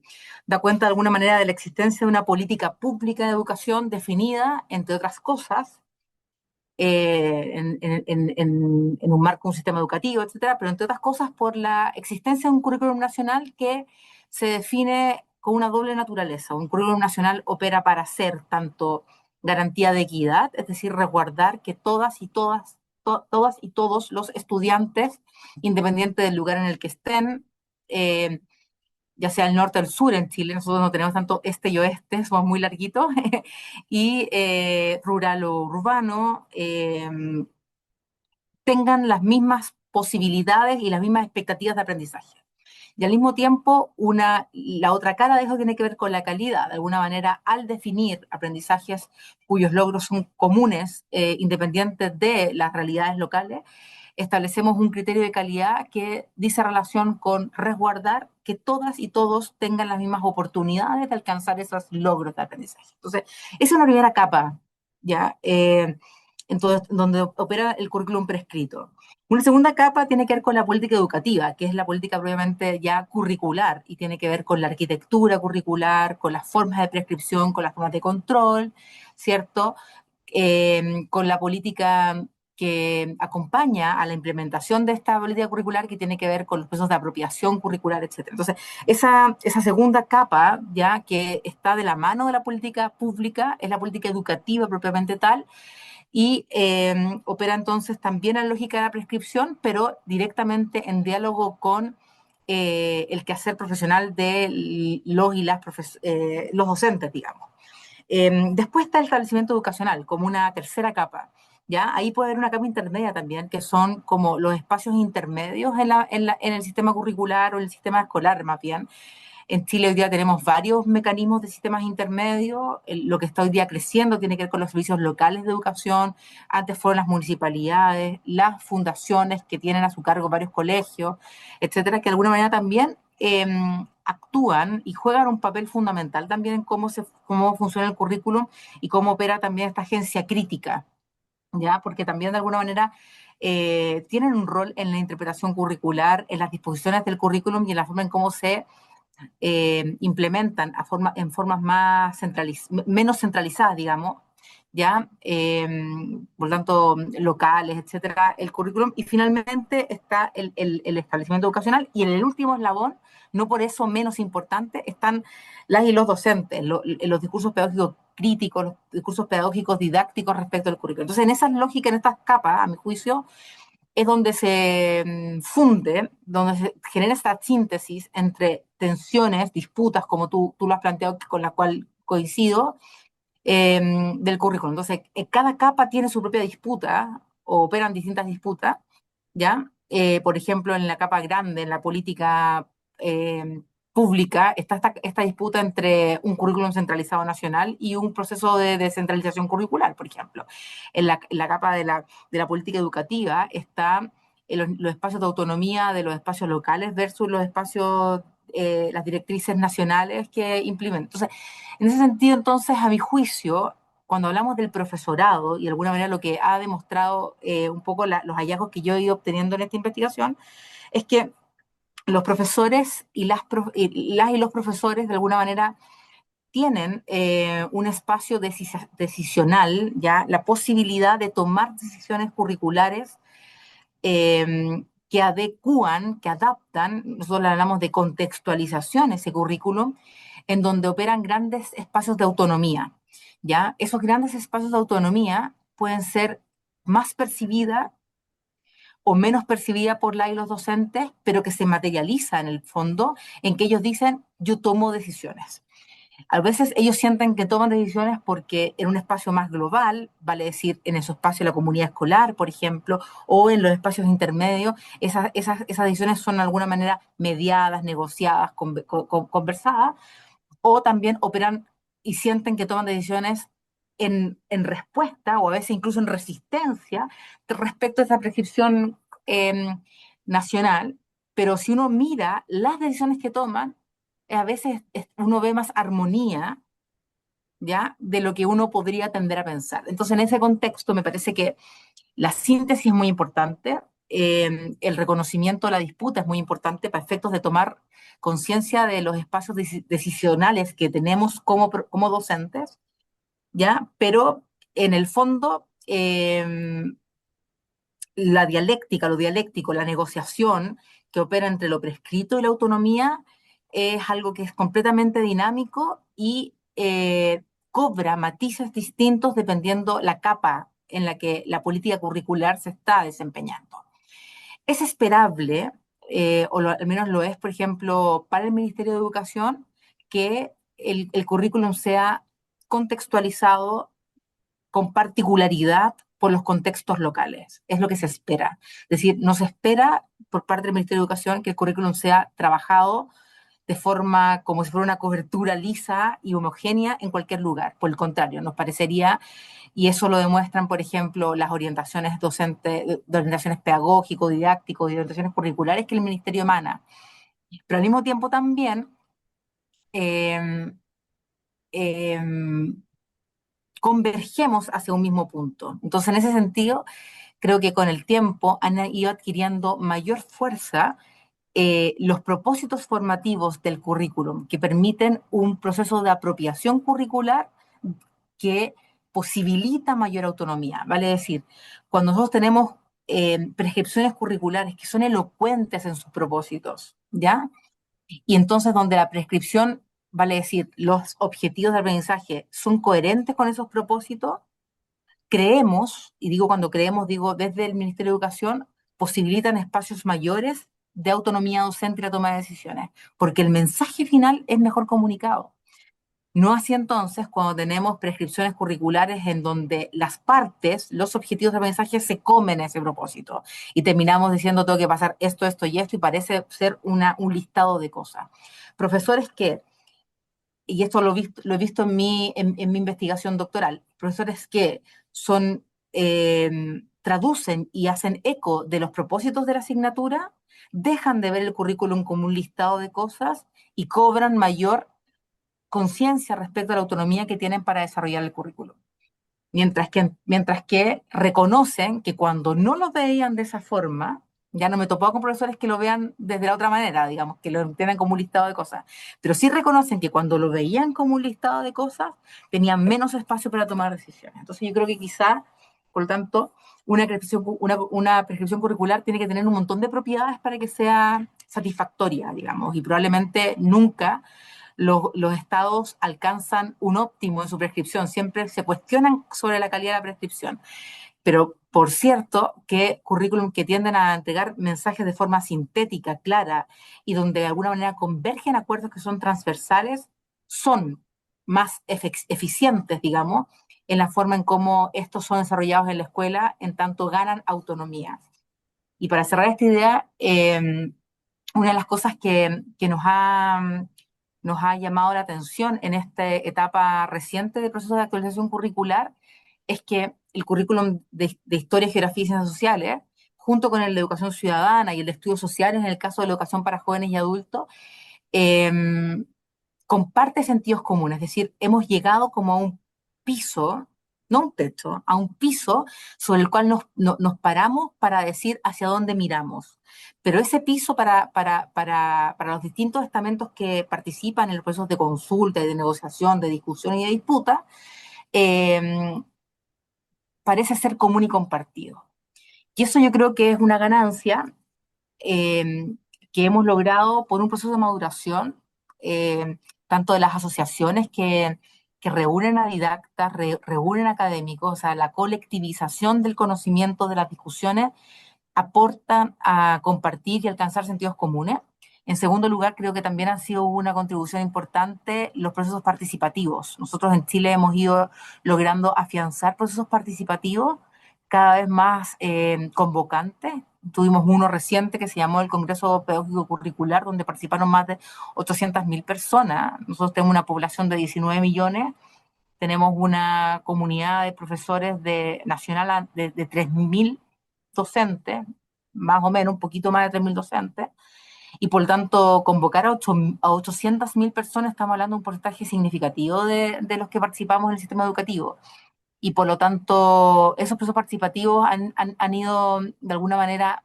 da cuenta de alguna manera de la existencia de una política pública de educación definida, entre otras cosas, en un marco, un sistema educativo, etcétera, pero entre otras cosas por la existencia de un currículum nacional que se define con una doble naturaleza. Un currículum nacional opera para ser tanto garantía de equidad, es decir, resguardar que todas y todos los estudiantes, independiente del lugar en el que estén, eh, ya sea el norte o el sur en Chile, nosotros no tenemos tanto este y oeste, somos muy larguitos, y rural o urbano, tengan las mismas posibilidades y las mismas expectativas de aprendizaje. Y al mismo tiempo, la otra cara de eso tiene que ver con la calidad. De alguna manera, al definir aprendizajes cuyos logros son comunes, independientes de las realidades locales, establecemos un criterio de calidad que dice relación con resguardar que todas y todos tengan las mismas oportunidades de alcanzar esos logros de aprendizaje. Entonces, esa es una primera capa, ¿ya? Entonces, donde opera el currículum prescrito. Una segunda capa tiene que ver con la política educativa, que es la política propiamente ya curricular, y tiene que ver con la arquitectura curricular, con las formas de prescripción, con las formas de control, ¿cierto? Con la política que acompaña a la implementación de esta política curricular, que tiene que ver con los procesos de apropiación curricular, etcétera. Entonces, esa segunda capa, ya que está de la mano de la política pública, es la política educativa propiamente tal, y opera entonces también en lógica de la prescripción, pero directamente en diálogo con el quehacer profesional de los docentes, digamos. Después está el establecimiento educacional como una tercera capa. ¿Ya? Ahí puede haber una capa intermedia también, que son como los espacios intermedios en el sistema curricular o en el sistema escolar, más bien. En Chile hoy día tenemos varios mecanismos de sistemas intermedios. Lo que está hoy día creciendo tiene que ver con los servicios locales de educación. Antes fueron las municipalidades, las fundaciones que tienen a su cargo varios colegios, etcétera, que de alguna manera también actúan y juegan un papel fundamental también en cómo funciona el currículum y cómo opera también esta agencia crítica, ¿ya? Porque también de alguna manera tienen un rol en la interpretación curricular, en las disposiciones del currículum y en la forma en cómo se implementan en formas menos centralizadas, digamos, ¿ya? Por lo tanto, locales, etcétera, el currículum. Y finalmente está el establecimiento educacional. Y en el último eslabón, no por eso menos importante, están las y los docentes, los discursos pedagógicos críticos, los discursos pedagógicos didácticos respecto al currículum. Entonces, en esas lógicas, en estas capas, a mi juicio, es donde se funde, donde se genera esta síntesis entre tensiones, disputas, como tú lo has planteado, con la cual coincido, del currículum. Entonces, cada capa tiene su propia disputa, o operan distintas disputas, ¿ya? Por ejemplo, en la capa grande, en la política pública, está esta disputa entre un currículum centralizado nacional y un proceso de descentralización curricular, por ejemplo. En la capa de la política educativa está los espacios de autonomía de los espacios locales versus los espacios, las directrices nacionales que implementan. Entonces, en ese sentido, entonces, a mi juicio, cuando hablamos del profesorado, y de alguna manera lo que ha demostrado un poco los hallazgos que yo he ido obteniendo en esta investigación, es que los profesores y los profesores, de alguna manera, tienen un espacio decisional, ya la posibilidad de tomar decisiones curriculares que adecúan, que adaptan, nosotros le hablamos de contextualización ese currículum, en donde operan grandes espacios de autonomía, ¿ya? Esos grandes espacios de autonomía pueden ser más percibida o menos percibida por la y los docentes, pero que se materializa en el fondo en que ellos dicen, yo tomo decisiones. A veces ellos sienten que toman decisiones porque en un espacio más global, vale decir, en esos espacios de la comunidad escolar, por ejemplo, o en los espacios intermedios, esas decisiones son de alguna manera mediadas, negociadas, conversadas, o también operan y sienten que toman decisiones en respuesta o a veces incluso en resistencia respecto a esa prescripción nacional. Pero si uno mira las decisiones que toman, a veces uno ve más armonía, ¿ya? De lo que uno podría tender a pensar. Entonces, en ese contexto, me parece que la síntesis es muy importante, el reconocimiento de la disputa es muy importante para efectos de tomar conciencia de los espacios decisionales que tenemos como docentes, ¿ya? Pero en el fondo, la dialéctica, lo dialéctico, la negociación que opera entre lo prescrito y la autonomía es algo que es completamente dinámico y cobra matices distintos dependiendo la capa en la que la política curricular se está desempeñando. Es esperable, al menos lo es, por ejemplo, para el Ministerio de Educación, que el currículum sea contextualizado con particularidad por los contextos locales. Es lo que se espera. Es decir, no se espera por parte del Ministerio de Educación que el currículum sea trabajado de forma como si fuera una cobertura lisa y homogénea en cualquier lugar. Por el contrario, nos parecería, y eso lo demuestran, por ejemplo, las orientaciones docentes, de orientaciones pedagógicos, didácticos y orientaciones curriculares que el Ministerio emana. Pero al mismo tiempo también eh, eh, convergemos hacia un mismo punto. Entonces, en ese sentido, creo que con el tiempo han ido adquiriendo mayor fuerza los propósitos formativos del currículum, que permiten un proceso de apropiación curricular que posibilita mayor autonomía. Vale decir, cuando nosotros tenemos prescripciones curriculares que son elocuentes en sus propósitos, ¿ya? Y entonces donde la prescripción, vale decir, los objetivos de aprendizaje son coherentes con esos propósitos, creemos, y digo cuando creemos, digo desde el Ministerio de Educación, posibilitan espacios mayores de autonomía docente y la toma de decisiones, porque el mensaje final es mejor comunicado. No así entonces cuando tenemos prescripciones curriculares en donde las partes, los objetivos de aprendizaje se comen ese propósito y terminamos diciendo tengo que pasar esto, esto y esto y parece ser un listado de cosas. Profesores que, y esto lo he visto en mi investigación doctoral, profesores que son, traducen y hacen eco de los propósitos de la asignatura, dejan de ver el currículum como un listado de cosas y cobran mayor conciencia respecto a la autonomía que tienen para desarrollar el currículum. Mientras que reconocen que cuando no lo veían de esa forma, Ya no me he topado con profesores que lo vean desde la otra manera, digamos, que lo entiendan como un listado de cosas. Pero sí reconocen que cuando lo veían como un listado de cosas, tenían menos espacio para tomar decisiones. Entonces yo creo que quizá, por lo tanto, una prescripción curricular tiene que tener un montón de propiedades para que sea satisfactoria, digamos, y probablemente nunca los estados alcanzan un óptimo en su prescripción, siempre se cuestionan sobre la calidad de la prescripción. Pero por cierto, que currículum que tienden a entregar mensajes de forma sintética, clara, y donde de alguna manera convergen acuerdos que son transversales, son más eficientes, digamos, en la forma en cómo estos son desarrollados en la escuela, en tanto ganan autonomía. Y para cerrar esta idea, una de las cosas que nos ha llamado la atención en esta etapa reciente del proceso de actualización curricular es que el currículum de Historia, Geografía y Ciencias Sociales, junto con el de Educación Ciudadana y el de Estudios Sociales, en el caso de la educación para jóvenes y adultos, eh, comparte sentidos comunes, es decir, hemos llegado como a un piso, no un techo, a un piso sobre el cual nos paramos para decir hacia dónde miramos. Pero ese piso para los distintos estamentos que participan en los procesos de consulta y de negociación, de discusión y de disputa, eh, parece ser común y compartido. Y eso yo creo que es una ganancia eh, que hemos logrado por un proceso de maduración, eh, tanto de las asociaciones que reúnen a didactas, reúnen académicos, o sea, la colectivización del conocimiento de las discusiones aportan a compartir y alcanzar sentidos comunes. En segundo lugar, creo que también han sido una contribución importante los procesos participativos. Nosotros en Chile hemos ido logrando afianzar procesos participativos cada vez más convocantes. Tuvimos uno reciente que se llamó el Congreso Pedagógico Curricular, donde participaron más de 800.000 personas. Nosotros tenemos una población de 19 millones, tenemos una comunidad de profesores nacional de 3.000 docentes, más o menos, un poquito más de 3.000 docentes, y por lo tanto convocar a 800.000 personas, estamos hablando de un porcentaje significativo de los que participamos en el sistema educativo. Y por lo tanto, esos procesos participativos han ido de alguna manera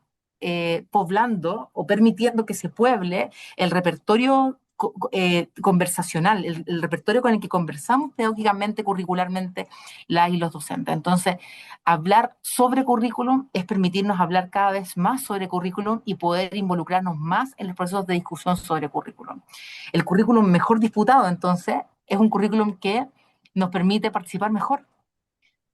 poblando o permitiendo que se pueble el repertorio conversacional, el repertorio con el que conversamos pedagógicamente, curricularmente, las y los docentes. Entonces, hablar sobre currículum es permitirnos hablar cada vez más sobre currículum y poder involucrarnos más en los procesos de discusión sobre currículum. El currículum mejor disputado, entonces, es un currículum que nos permite participar mejor.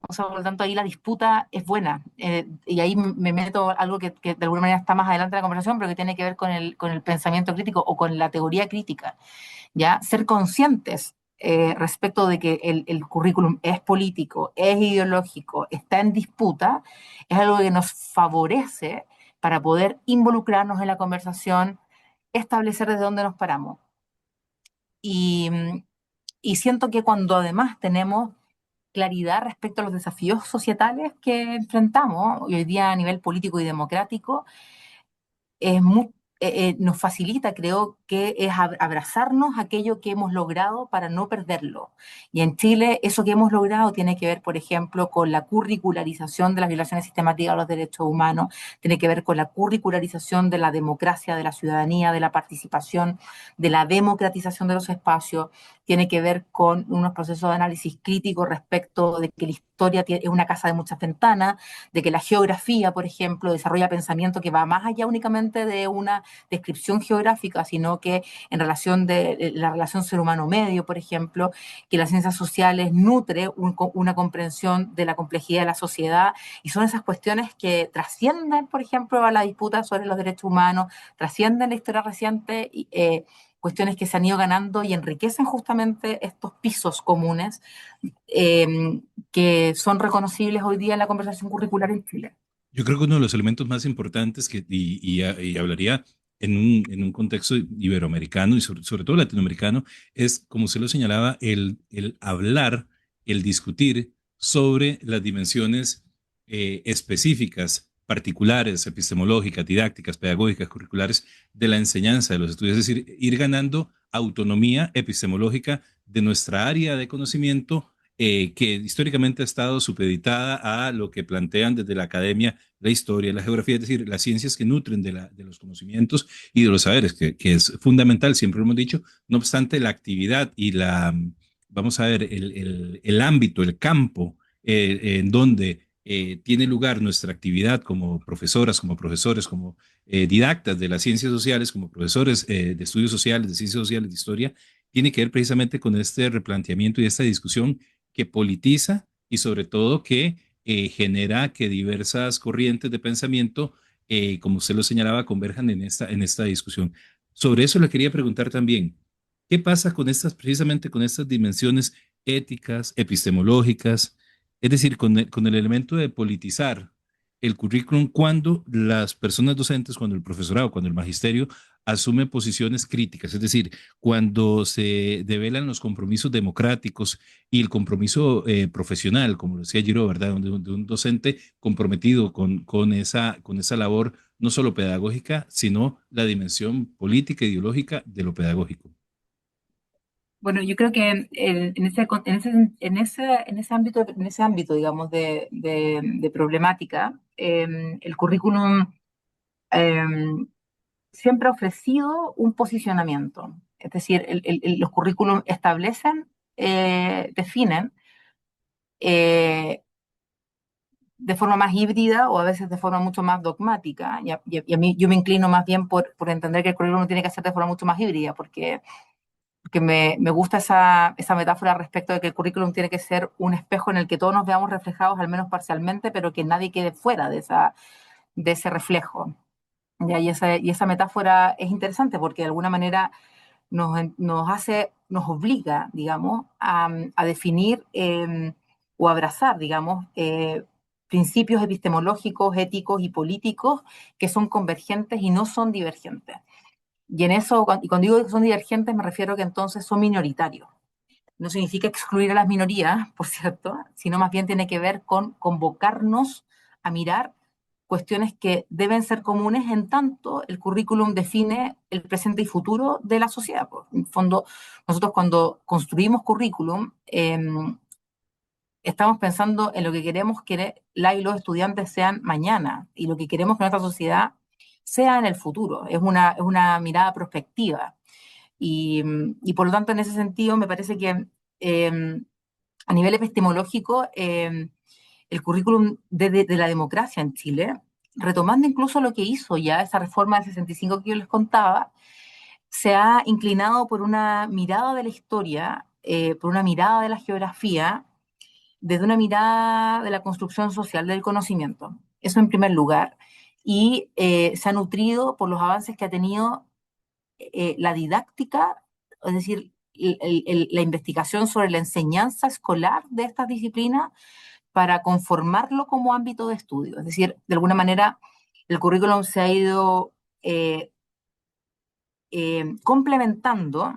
O sea, por lo tanto, ahí la disputa es buena. Y ahí me meto algo que de alguna manera está más adelante en la conversación, pero que tiene que ver con el pensamiento crítico o con la teoría crítica. ¿Ya? Ser conscientes respecto de que el currículum es político, es ideológico, está en disputa, es algo que nos favorece para poder involucrarnos en la conversación, establecer desde dónde nos paramos. Y, y siento que cuando además tenemos claridad respecto a los desafíos societales que enfrentamos hoy día a nivel político y democrático, es muy, nos facilita, creo que es abrazarnos aquello que hemos logrado para no perderlo. Y en Chile eso que hemos logrado tiene que ver, por ejemplo, con la curricularización de las violaciones sistemáticas a los derechos humanos, tiene que ver con la curricularización de la democracia, de la ciudadanía, de la participación, de la democratización de los espacios, tiene que ver con unos procesos de análisis crítico respecto de que la historia es una casa de muchas ventanas, de que la geografía, por ejemplo, desarrolla pensamiento que va más allá únicamente de una descripción geográfica, sino que en relación de la relación ser humano-medio, por ejemplo, que las ciencias sociales nutre una comprensión de la complejidad de la sociedad, y son esas cuestiones que trascienden, por ejemplo, a la disputa sobre los derechos humanos, trascienden la historia reciente, cuestiones que se han ido ganando y enriquecen justamente estos pisos comunes que son reconocibles hoy día en la conversación curricular en Chile. Yo creo que uno de los elementos más importantes y hablaría en un contexto iberoamericano y sobre todo latinoamericano es, como usted lo señalaba, el hablar, el discutir sobre las dimensiones específicas, particulares, epistemológicas, didácticas, pedagógicas, curriculares de la enseñanza de los estudios, es decir, ir ganando autonomía epistemológica de nuestra área de conocimiento que históricamente ha estado supeditada a lo que plantean desde la academia, la historia, la geografía, es decir, las ciencias que nutren de los conocimientos y de los saberes, que es fundamental, siempre lo hemos dicho. No obstante, la actividad y vamos a ver, el ámbito, el campo en donde tiene lugar nuestra actividad como profesoras, como profesores, como didactas de las ciencias sociales, como profesores de estudios sociales, de ciencias sociales, de historia, tiene que ver precisamente con este replanteamiento y esta discusión que politiza y sobre todo que genera que diversas corrientes de pensamiento, como usted lo señalaba, converjan en esta discusión. Sobre eso le quería preguntar también, ¿qué pasa con estas, precisamente con estas dimensiones éticas, epistemológicas, es decir, con el elemento de politizar el currículum cuando las personas docentes, cuando el profesorado, cuando el magisterio asume posiciones críticas, es decir, cuando se develan los compromisos democráticos y el compromiso profesional, como lo decía Giro, ¿verdad? De un docente comprometido con esa labor, no solo pedagógica, sino la dimensión política, ideológica de lo pedagógico. Bueno, yo creo que en ese ámbito, digamos, de problemática, el currículum eh, siempre ha ofrecido un posicionamiento. Es decir, los currículums establecen, definen eh, de forma más híbrida o a veces de forma mucho más dogmática. Y a mí yo me inclino más bien por entender que el currículum tiene que ser de forma mucho más híbrida, porque me gusta esa metáfora respecto de que el currículum tiene que ser un espejo en el que todos nos veamos reflejados, al menos parcialmente, pero que nadie quede fuera de ese reflejo. ¿Ya? Y esa metáfora es interesante porque de alguna manera nos obliga, digamos, a definir o abrazar, digamos, principios epistemológicos, éticos y políticos que son convergentes y no son divergentes. Y en eso, y cuando digo que son divergentes, me refiero a que entonces son minoritarios. No significa excluir a las minorías, por cierto, sino más bien tiene que ver con convocarnos a mirar cuestiones que deben ser comunes en tanto el currículum define el presente y futuro de la sociedad. En el fondo, nosotros cuando construimos currículum, estamos pensando en lo que queremos que la y los estudiantes sean mañana y lo que queremos que nuestra sociedad sea en el futuro. Es una mirada prospectiva. Y por lo tanto, en ese sentido, me parece que a nivel epistemológico, el currículum de la democracia en Chile, retomando incluso lo que hizo ya esa reforma del 65 que yo les contaba, se ha inclinado por una mirada de la historia, por una mirada de la geografía, desde una mirada de la construcción social del conocimiento. Eso en primer lugar. Y se ha nutrido por los avances que ha tenido la didáctica, es decir, la investigación sobre la enseñanza escolar de estas disciplinas para conformarlo como ámbito de estudio. Es decir, de alguna manera el currículum se ha ido complementando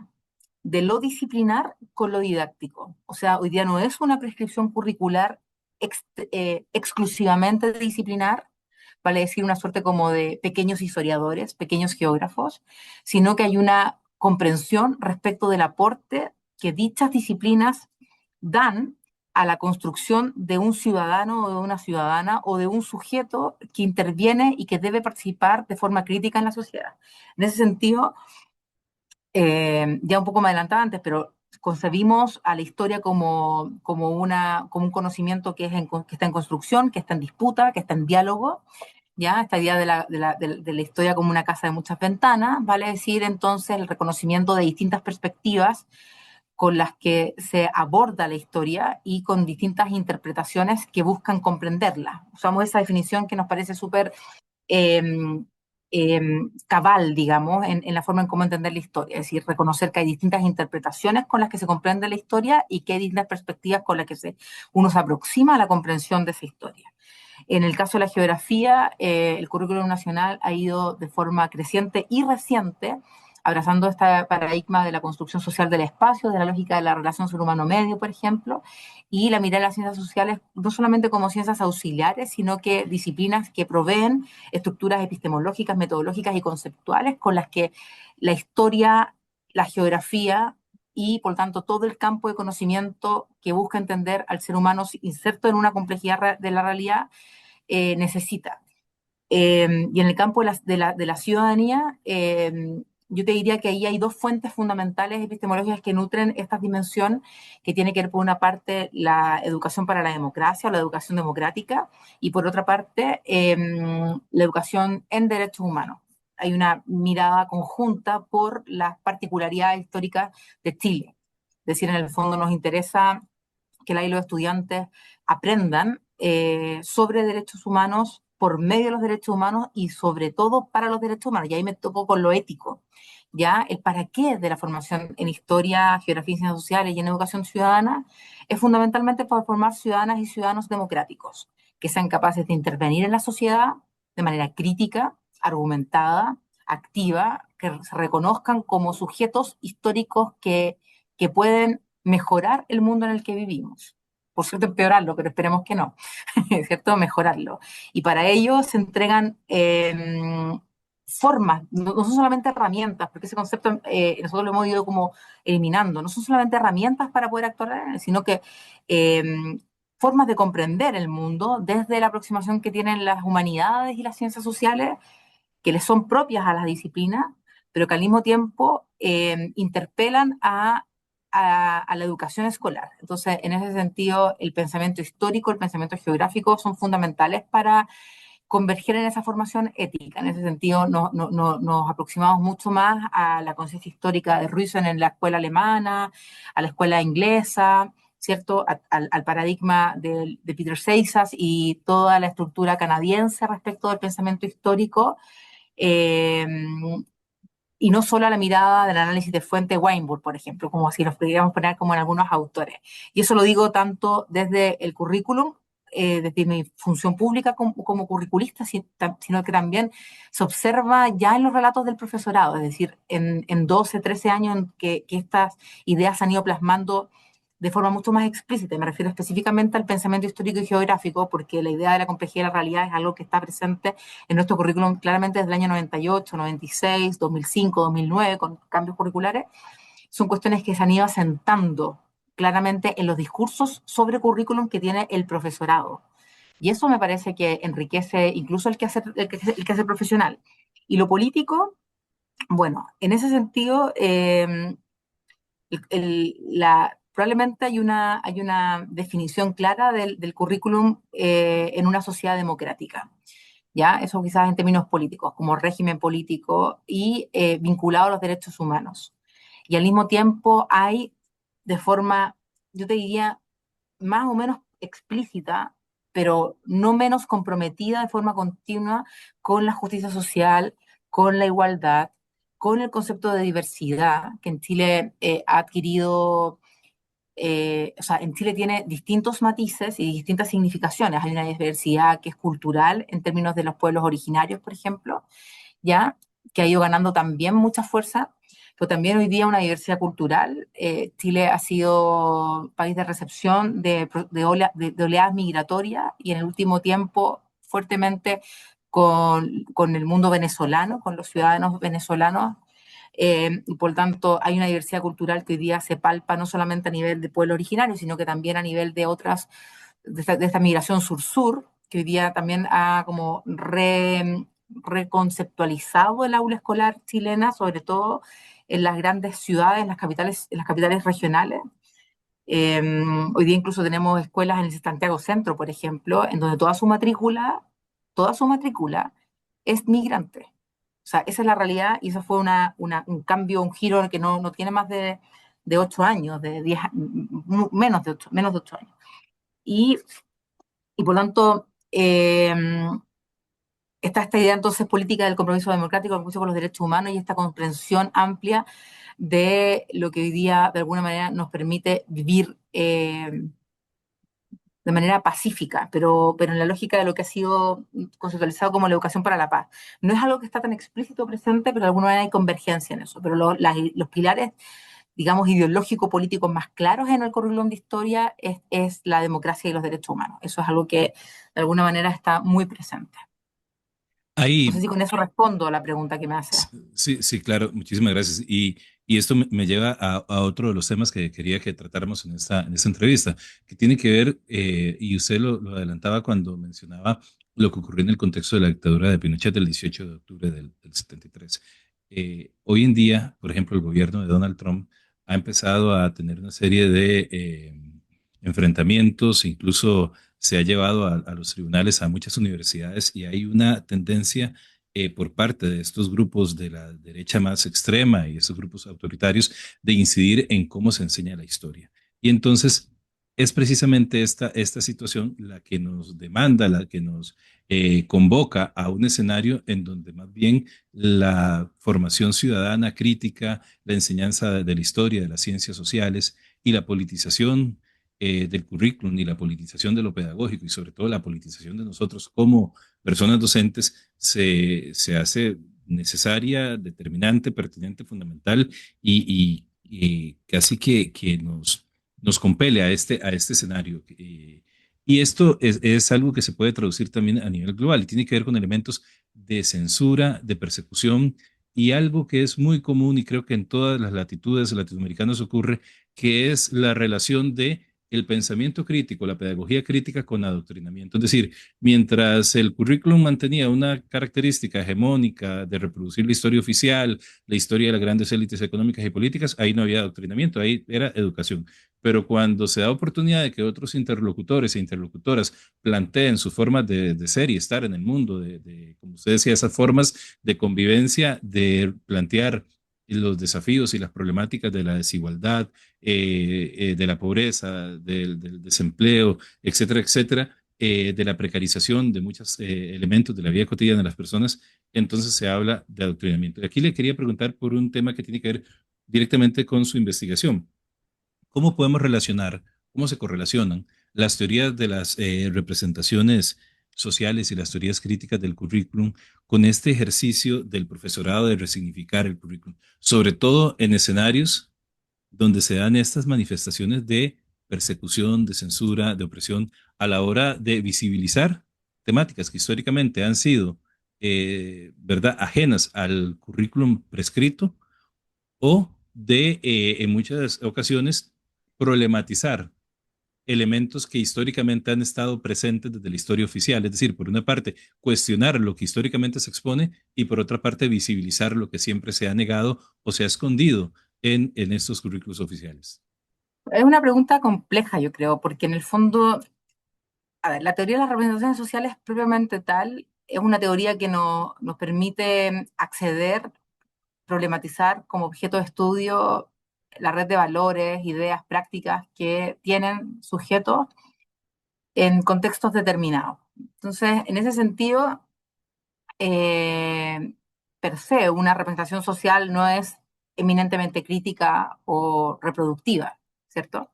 de lo disciplinar con lo didáctico. O sea, hoy día no es una prescripción curricular exclusivamente disciplinar, vale decir una suerte como de pequeños historiadores, pequeños geógrafos, sino que hay una comprensión respecto del aporte que dichas disciplinas dan a la construcción de un ciudadano o de una ciudadana o de un sujeto que interviene y que debe participar de forma crítica en la sociedad. En ese sentido, ya un poco me adelantaba antes, pero concebimos a la historia como un conocimiento que está en construcción, que está en disputa, que está en diálogo, ¿ya? Esta idea de la historia como una casa de muchas ventanas, vale decir entonces el reconocimiento de distintas perspectivas con las que se aborda la historia y con distintas interpretaciones que buscan comprenderla. Usamos esa definición que nos parece súper eh, cabal, digamos, en la forma en cómo entender la historia, es decir, reconocer que hay distintas interpretaciones con las que se comprende la historia y que hay distintas perspectivas con las que uno se aproxima a la comprensión de esa historia. En el caso de la geografía, el currículum nacional ha ido de forma creciente y reciente, abrazando este paradigma de la construcción social del espacio, de la lógica de la relación ser humano-medio, por ejemplo, y la mirada de las ciencias sociales no solamente como ciencias auxiliares, sino que disciplinas que proveen estructuras epistemológicas, metodológicas y conceptuales con las que la historia, la geografía y por lo tanto todo el campo de conocimiento que busca entender al ser humano inserto en una complejidad de la realidad necesita. Y en el campo de la ciudadanía, yo te diría que ahí hay dos fuentes fundamentales epistemológicas que nutren esta dimensión, que tiene que ver por una parte la educación para la democracia o la educación democrática, y por otra parte la educación en derechos humanos. Hay una mirada conjunta por las particularidades históricas de Chile. Es decir, en el fondo nos interesa que los estudiantes aprendan sobre derechos humanos por medio de los derechos humanos y sobre todo para los derechos humanos. Y ahí me tocó con lo ético, ¿ya? El para qué de la formación en historia, geografía y ciencias sociales y en educación ciudadana es fundamentalmente para formar ciudadanas y ciudadanos democráticos, que sean capaces de intervenir en la sociedad de manera crítica, argumentada, activa, que se reconozcan como sujetos históricos que pueden mejorar el mundo en el que vivimos. Por cierto, empeorarlo, pero esperemos que no, ¿cierto? Mejorarlo. Y para ello se entregan formas, no son solamente herramientas, porque ese concepto nosotros lo hemos ido como eliminando, no son solamente herramientas para poder actuar, sino que eh, formas de comprender el mundo desde la aproximación que tienen las humanidades y las ciencias sociales, que les son propias a las disciplinas, pero que al mismo tiempo interpelan a la educación escolar. Entonces, en ese sentido, el pensamiento histórico, el pensamiento geográfico son fundamentales para converger en esa formación ética. En ese sentido, nos aproximamos mucho más a la conciencia histórica de Ruijsen en la escuela alemana, a la escuela inglesa, ¿cierto? Al paradigma de Peter Seixas y toda la estructura canadiense respecto del pensamiento histórico, eh, y no solo a la mirada del análisis de fuente Weinberg, por ejemplo, como si nos pudiéramos poner como en algunos autores. Y eso lo digo tanto desde el currículum, desde mi función pública como curriculista, sino que también se observa ya en los relatos del profesorado, es decir, en 12, 13 años en que estas ideas se han ido plasmando de forma mucho más explícita. Me refiero específicamente al pensamiento histórico y geográfico, porque la idea de la complejidad de la realidad es algo que está presente en nuestro currículum claramente desde el año 98, 96, 2005, 2009, con cambios curriculares. Son cuestiones que se han ido asentando claramente en los discursos sobre currículum que tiene el profesorado. Y eso me parece que enriquece incluso el quehacer profesional. Y lo político, bueno, en ese sentido, probablemente hay una definición clara del currículum en una sociedad democrática. ¿Ya? Eso quizás en términos políticos, como régimen político y vinculado a los derechos humanos. Y al mismo tiempo hay, de forma, yo te diría, más o menos explícita, pero no menos comprometida de forma continua con la justicia social, con la igualdad, con el concepto de diversidad, que en Chile ha adquirido o sea, en Chile tiene distintos matices y distintas significaciones. Hay una diversidad que es cultural en términos de los pueblos originarios, por ejemplo, ya, que ha ido ganando también mucha fuerza, pero también hoy día una diversidad cultural. Chile ha sido país de recepción de oleadas migratorias y en el último tiempo fuertemente con el mundo venezolano, con los ciudadanos venezolanos, y por lo tanto hay una diversidad cultural que hoy día se palpa no solamente a nivel de pueblo originario, sino que también a nivel de otras, de esta migración sur-sur, que hoy día también ha como reconceptualizado el aula escolar chilena, sobre todo en las grandes ciudades, en las capitales regionales. Hoy día incluso tenemos escuelas en el Santiago Centro, por ejemplo, en donde toda su matrícula es migrante. O sea, esa es la realidad y eso fue un cambio, un giro que no tiene más de 8 años, de 10, menos de 8 años. Y por lo tanto, está esta idea entonces política del compromiso democrático, el compromiso con los derechos humanos y esta comprensión amplia de lo que hoy día de alguna manera nos permite vivir de manera pacífica, pero en la lógica de lo que ha sido conceptualizado como la educación para la paz. No es algo que está tan explícito presente, pero de alguna manera hay convergencia en eso. Pero los pilares, digamos, ideológico-políticos más claros en el currículum de historia es la democracia y los derechos humanos. Eso es algo que de alguna manera está muy presente. No sé Ahí si con eso respondo a la pregunta que me hace. sí, sí, claro, muchísimas gracias. Y esto me lleva a otro de los temas que quería que tratáramos en esta entrevista, que tiene que ver, y usted lo adelantaba cuando mencionaba lo que ocurrió en el contexto de la dictadura de Pinochet el 18 de octubre del 73. Hoy en día, por ejemplo, el gobierno de Donald Trump ha empezado a tener una serie de enfrentamientos, incluso se ha llevado a los tribunales a muchas universidades y hay una tendencia por parte de estos grupos de la derecha más extrema y estos grupos autoritarios de incidir en cómo se enseña la historia. Y entonces es precisamente esta situación la que nos demanda, la que nos convoca a un escenario en donde más bien la formación ciudadana crítica, la enseñanza de la historia, de las ciencias sociales y la politización del currículum y la politización de lo pedagógico y sobre todo la politización de nosotros como personas docentes se hace necesaria, determinante, pertinente, fundamental y casi que nos compele a este escenario. Y esto es algo que se puede traducir también a nivel global y tiene que ver con elementos de censura, de persecución y algo que es muy común y creo que en todas las latitudes latinoamericanas ocurre, que es la relación de el pensamiento crítico, la pedagogía crítica con adoctrinamiento. Es decir, mientras el currículum mantenía una característica hegemónica de reproducir la historia oficial, la historia de las grandes élites económicas y políticas, ahí no había adoctrinamiento, ahí era educación. Pero cuando se da oportunidad de que otros interlocutores e interlocutoras planteen sus formas de ser y estar en el mundo, como usted decía, esas formas de convivencia, de plantear los desafíos y las problemáticas de la desigualdad, de la pobreza, del desempleo, etcétera, etcétera, de la precarización de muchos elementos de la vida cotidiana de las personas, entonces se habla de adoctrinamiento. Y aquí le quería preguntar por un tema que tiene que ver directamente con su investigación. ¿Cómo podemos relacionar, cómo se correlacionan las teorías de las representaciones sociales y las teorías críticas del currículum con este ejercicio del profesorado de resignificar el currículum, sobre todo en escenarios donde se dan estas manifestaciones de persecución, de censura, de opresión, a la hora de visibilizar temáticas que históricamente han sido, ¿verdad?, ajenas al currículum prescrito o de, en muchas ocasiones, problematizar elementos que históricamente han estado presentes desde la historia oficial. Es decir, por una parte, cuestionar lo que históricamente se expone y por otra parte, visibilizar lo que siempre se ha negado o se ha escondido en estos currículos oficiales. Es una pregunta compleja, yo creo, porque en el fondo, a ver, la teoría de las representaciones sociales propiamente tal es una teoría que nos permite acceder, problematizar como objeto de estudio la red de valores, ideas, prácticas que tienen sujetos en contextos determinados. Entonces, en ese sentido, eh, per se, una representación social no es eminentemente crítica o reproductiva, ¿cierto?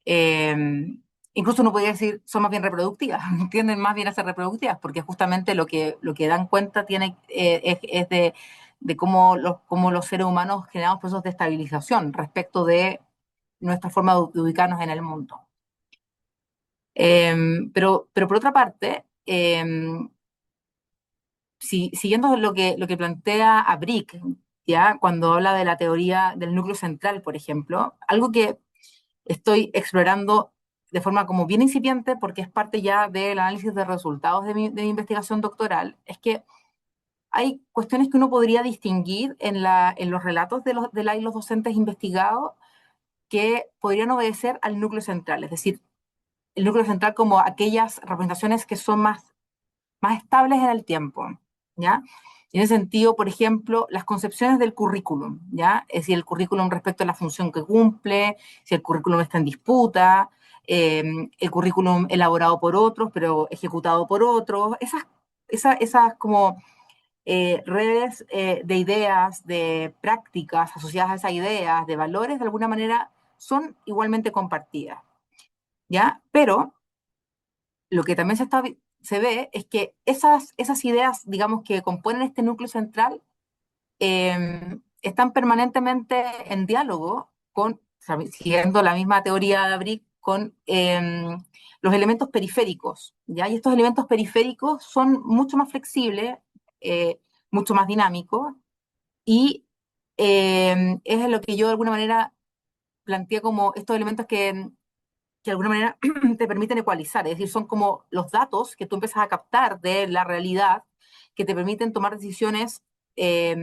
Eh, Incluso uno podría decir, son más bien reproductivas, tienden más bien a ser reproductivas, porque justamente lo que dan cuenta es de cómo los seres humanos generamos procesos de estabilización respecto de nuestra forma de ubicarnos en el mundo. Pero por otra parte, siguiendo lo que plantea Abric, ¿ya? Cuando habla de la teoría del núcleo central, por ejemplo, algo que estoy explorando de forma como bien incipiente, porque es parte ya del análisis de resultados de mi investigación doctoral, es que hay cuestiones que uno podría distinguir en los relatos de los docentes investigados que podrían obedecer al núcleo central, es decir, el núcleo central como aquellas representaciones que son más estables en el tiempo, ¿ya? Y en ese sentido, por ejemplo, las concepciones del currículum, ¿ya? Es decir, el currículum respecto a la función que cumple, si el currículum está en disputa, el currículum elaborado por otros, pero ejecutado por otros, esas como redes de ideas, de prácticas asociadas a esas ideas, de valores, de alguna manera, son igualmente compartidas, ¿ya? Pero lo que también se ve es que esas ideas, digamos, que componen este núcleo central, están permanentemente en diálogo con, o sea, siguiendo la misma teoría de Abric, con los elementos periféricos, ¿ya? Y estos elementos periféricos son mucho más flexibles, mucho más dinámico, y es lo que yo de alguna manera planteé como estos elementos que de alguna manera te permiten ecualizar, es decir, son como los datos que tú empiezas a captar de la realidad que te permiten tomar decisiones eh,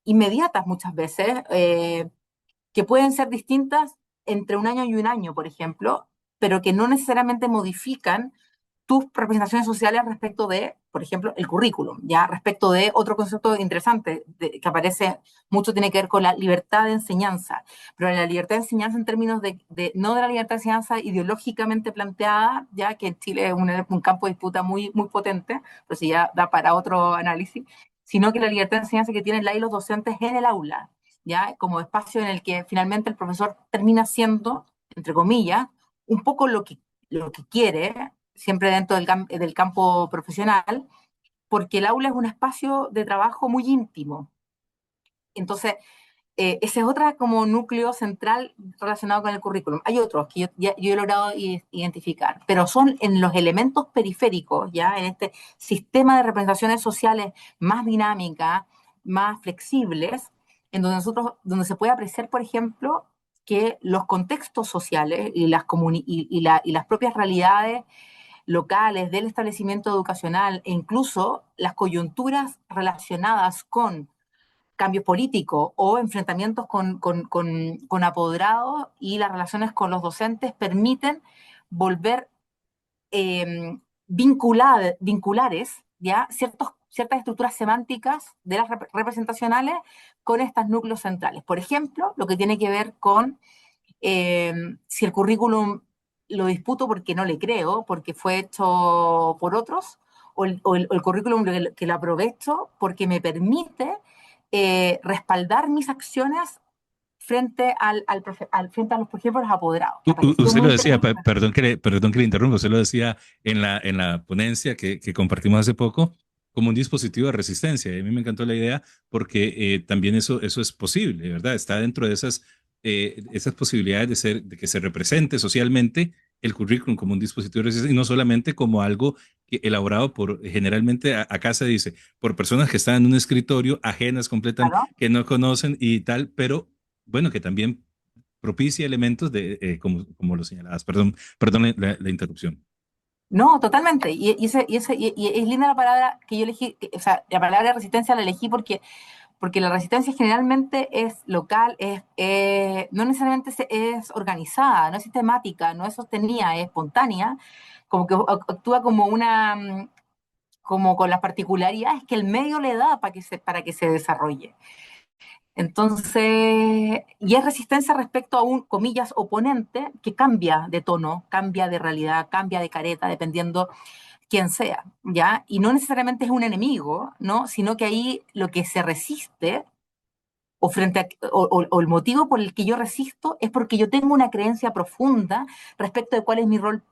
inmediatas muchas veces, que pueden ser distintas entre un año y un año, por ejemplo, pero que no necesariamente modifican tus representaciones sociales respecto de, por ejemplo, el currículum, ya respecto de otro concepto interesante que aparece mucho, tiene que ver con la libertad de enseñanza, pero la libertad de enseñanza en términos no de la libertad de enseñanza ideológicamente planteada, ya que en Chile es un campo de disputa muy, muy potente, pero si ya da para otro análisis, sino que la libertad de enseñanza que tienen la y los docentes en el aula, ya como espacio en el que finalmente el profesor termina siendo, entre comillas, un poco lo que quiere, siempre dentro del campo profesional, porque el aula es un espacio de trabajo muy íntimo. Entonces, ese es otro como núcleo central relacionado con el currículum. Hay otros que yo he logrado identificar, pero son en los elementos periféricos, ya en este sistema de representaciones sociales más dinámicas, más flexibles, en donde donde se puede apreciar, por ejemplo, que los contextos sociales y las propias realidades locales del establecimiento educacional e incluso las coyunturas relacionadas con cambios políticos o enfrentamientos con apoderados y las relaciones con los docentes permiten volver vinculares, ¿ya? Ciertas estructuras semánticas de las representacionales con estos núcleos centrales. Por ejemplo, lo que tiene que ver con si el currículum lo disputo porque no le creo, porque fue hecho por otros, o el currículum que lo aprovecho porque me permite respaldar mis acciones frente frente a los, por ejemplo, los apoderados, que apareció Usted lo muy decía, interesante. perdón que le interrumpa, usted lo decía en la ponencia que compartimos hace poco como un dispositivo de resistencia. Y a mí me encantó la idea porque también eso es posible, ¿verdad? Está dentro de esas posibilidades de que se represente socialmente el currículum como un dispositivo de resistencia y no solamente como algo elaborado generalmente acá se dice, por personas que están en un escritorio ajenas completamente, Claro. que no conocen y tal, pero bueno, que también propicia elementos como lo señalabas. Perdón la interrupción. No, totalmente. Y es linda la palabra que yo elegí, o sea, la palabra resistencia la elegí porque la resistencia generalmente es local, no necesariamente es organizada, no es sistemática, no es sostenida, es espontánea, como que actúa como como con las particularidades que el medio le da para que se desarrolle. Entonces, y es resistencia respecto a un, comillas, oponente que cambia de tono, cambia de realidad, cambia de careta, dependiendo quién sea, ¿ya? Y no necesariamente es un enemigo, ¿no? Sino que ahí lo que se resiste o, frente a, o el motivo por el que yo resisto es porque yo tengo una creencia profunda respecto de cuál es mi rol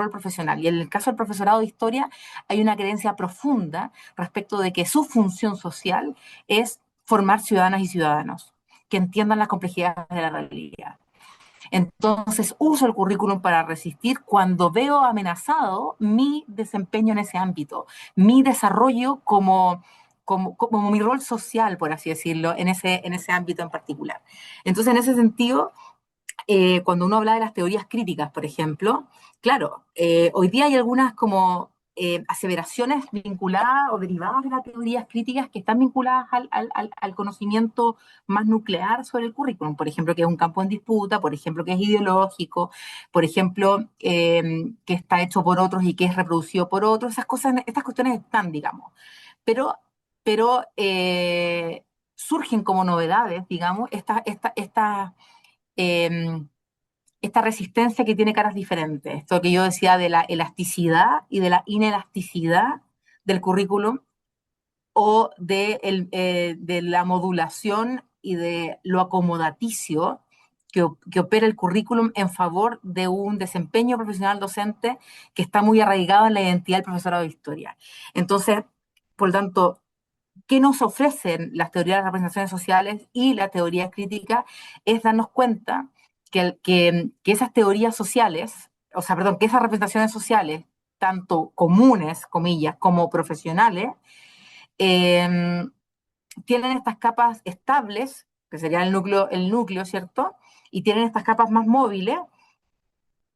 profesional. Y en el caso del profesorado de historia hay una creencia profunda respecto de que su función social es formar ciudadanas y ciudadanos que entiendan las complejidades de la realidad. Entonces uso el currículum para resistir cuando veo amenazado mi desempeño en ese ámbito, mi desarrollo como mi rol social, por así decirlo, en ese ámbito en particular. Entonces, en ese sentido, cuando uno habla de las teorías críticas, por ejemplo, claro, hoy día hay algunas como aseveraciones vinculadas o derivadas de las teorías críticas que están vinculadas al conocimiento más nuclear sobre el currículum, por ejemplo, que es un campo en disputa, por ejemplo, que es ideológico, por ejemplo, que está hecho por otros y que es reproducido por otros, esas cosas, estas cuestiones están, digamos, pero, pero surgen como novedades, digamos, eh, esta resistencia que tiene caras diferentes. Esto que yo decía de la elasticidad y de la inelasticidad del currículum o de la modulación y de lo acomodaticio que opera el currículum en favor de un desempeño profesional docente que está muy arraigado en la identidad del profesorado de historia. Entonces, por lo tanto, ¿qué nos ofrecen las teorías de las representaciones sociales y la teoría crítica? Es darnos cuenta que esas teorías sociales, o sea, perdón, que esas representaciones sociales, tanto comunes, comillas, como profesionales, eh, tienen estas capas estables, que sería el núcleo, ¿cierto? Y tienen estas capas más móviles,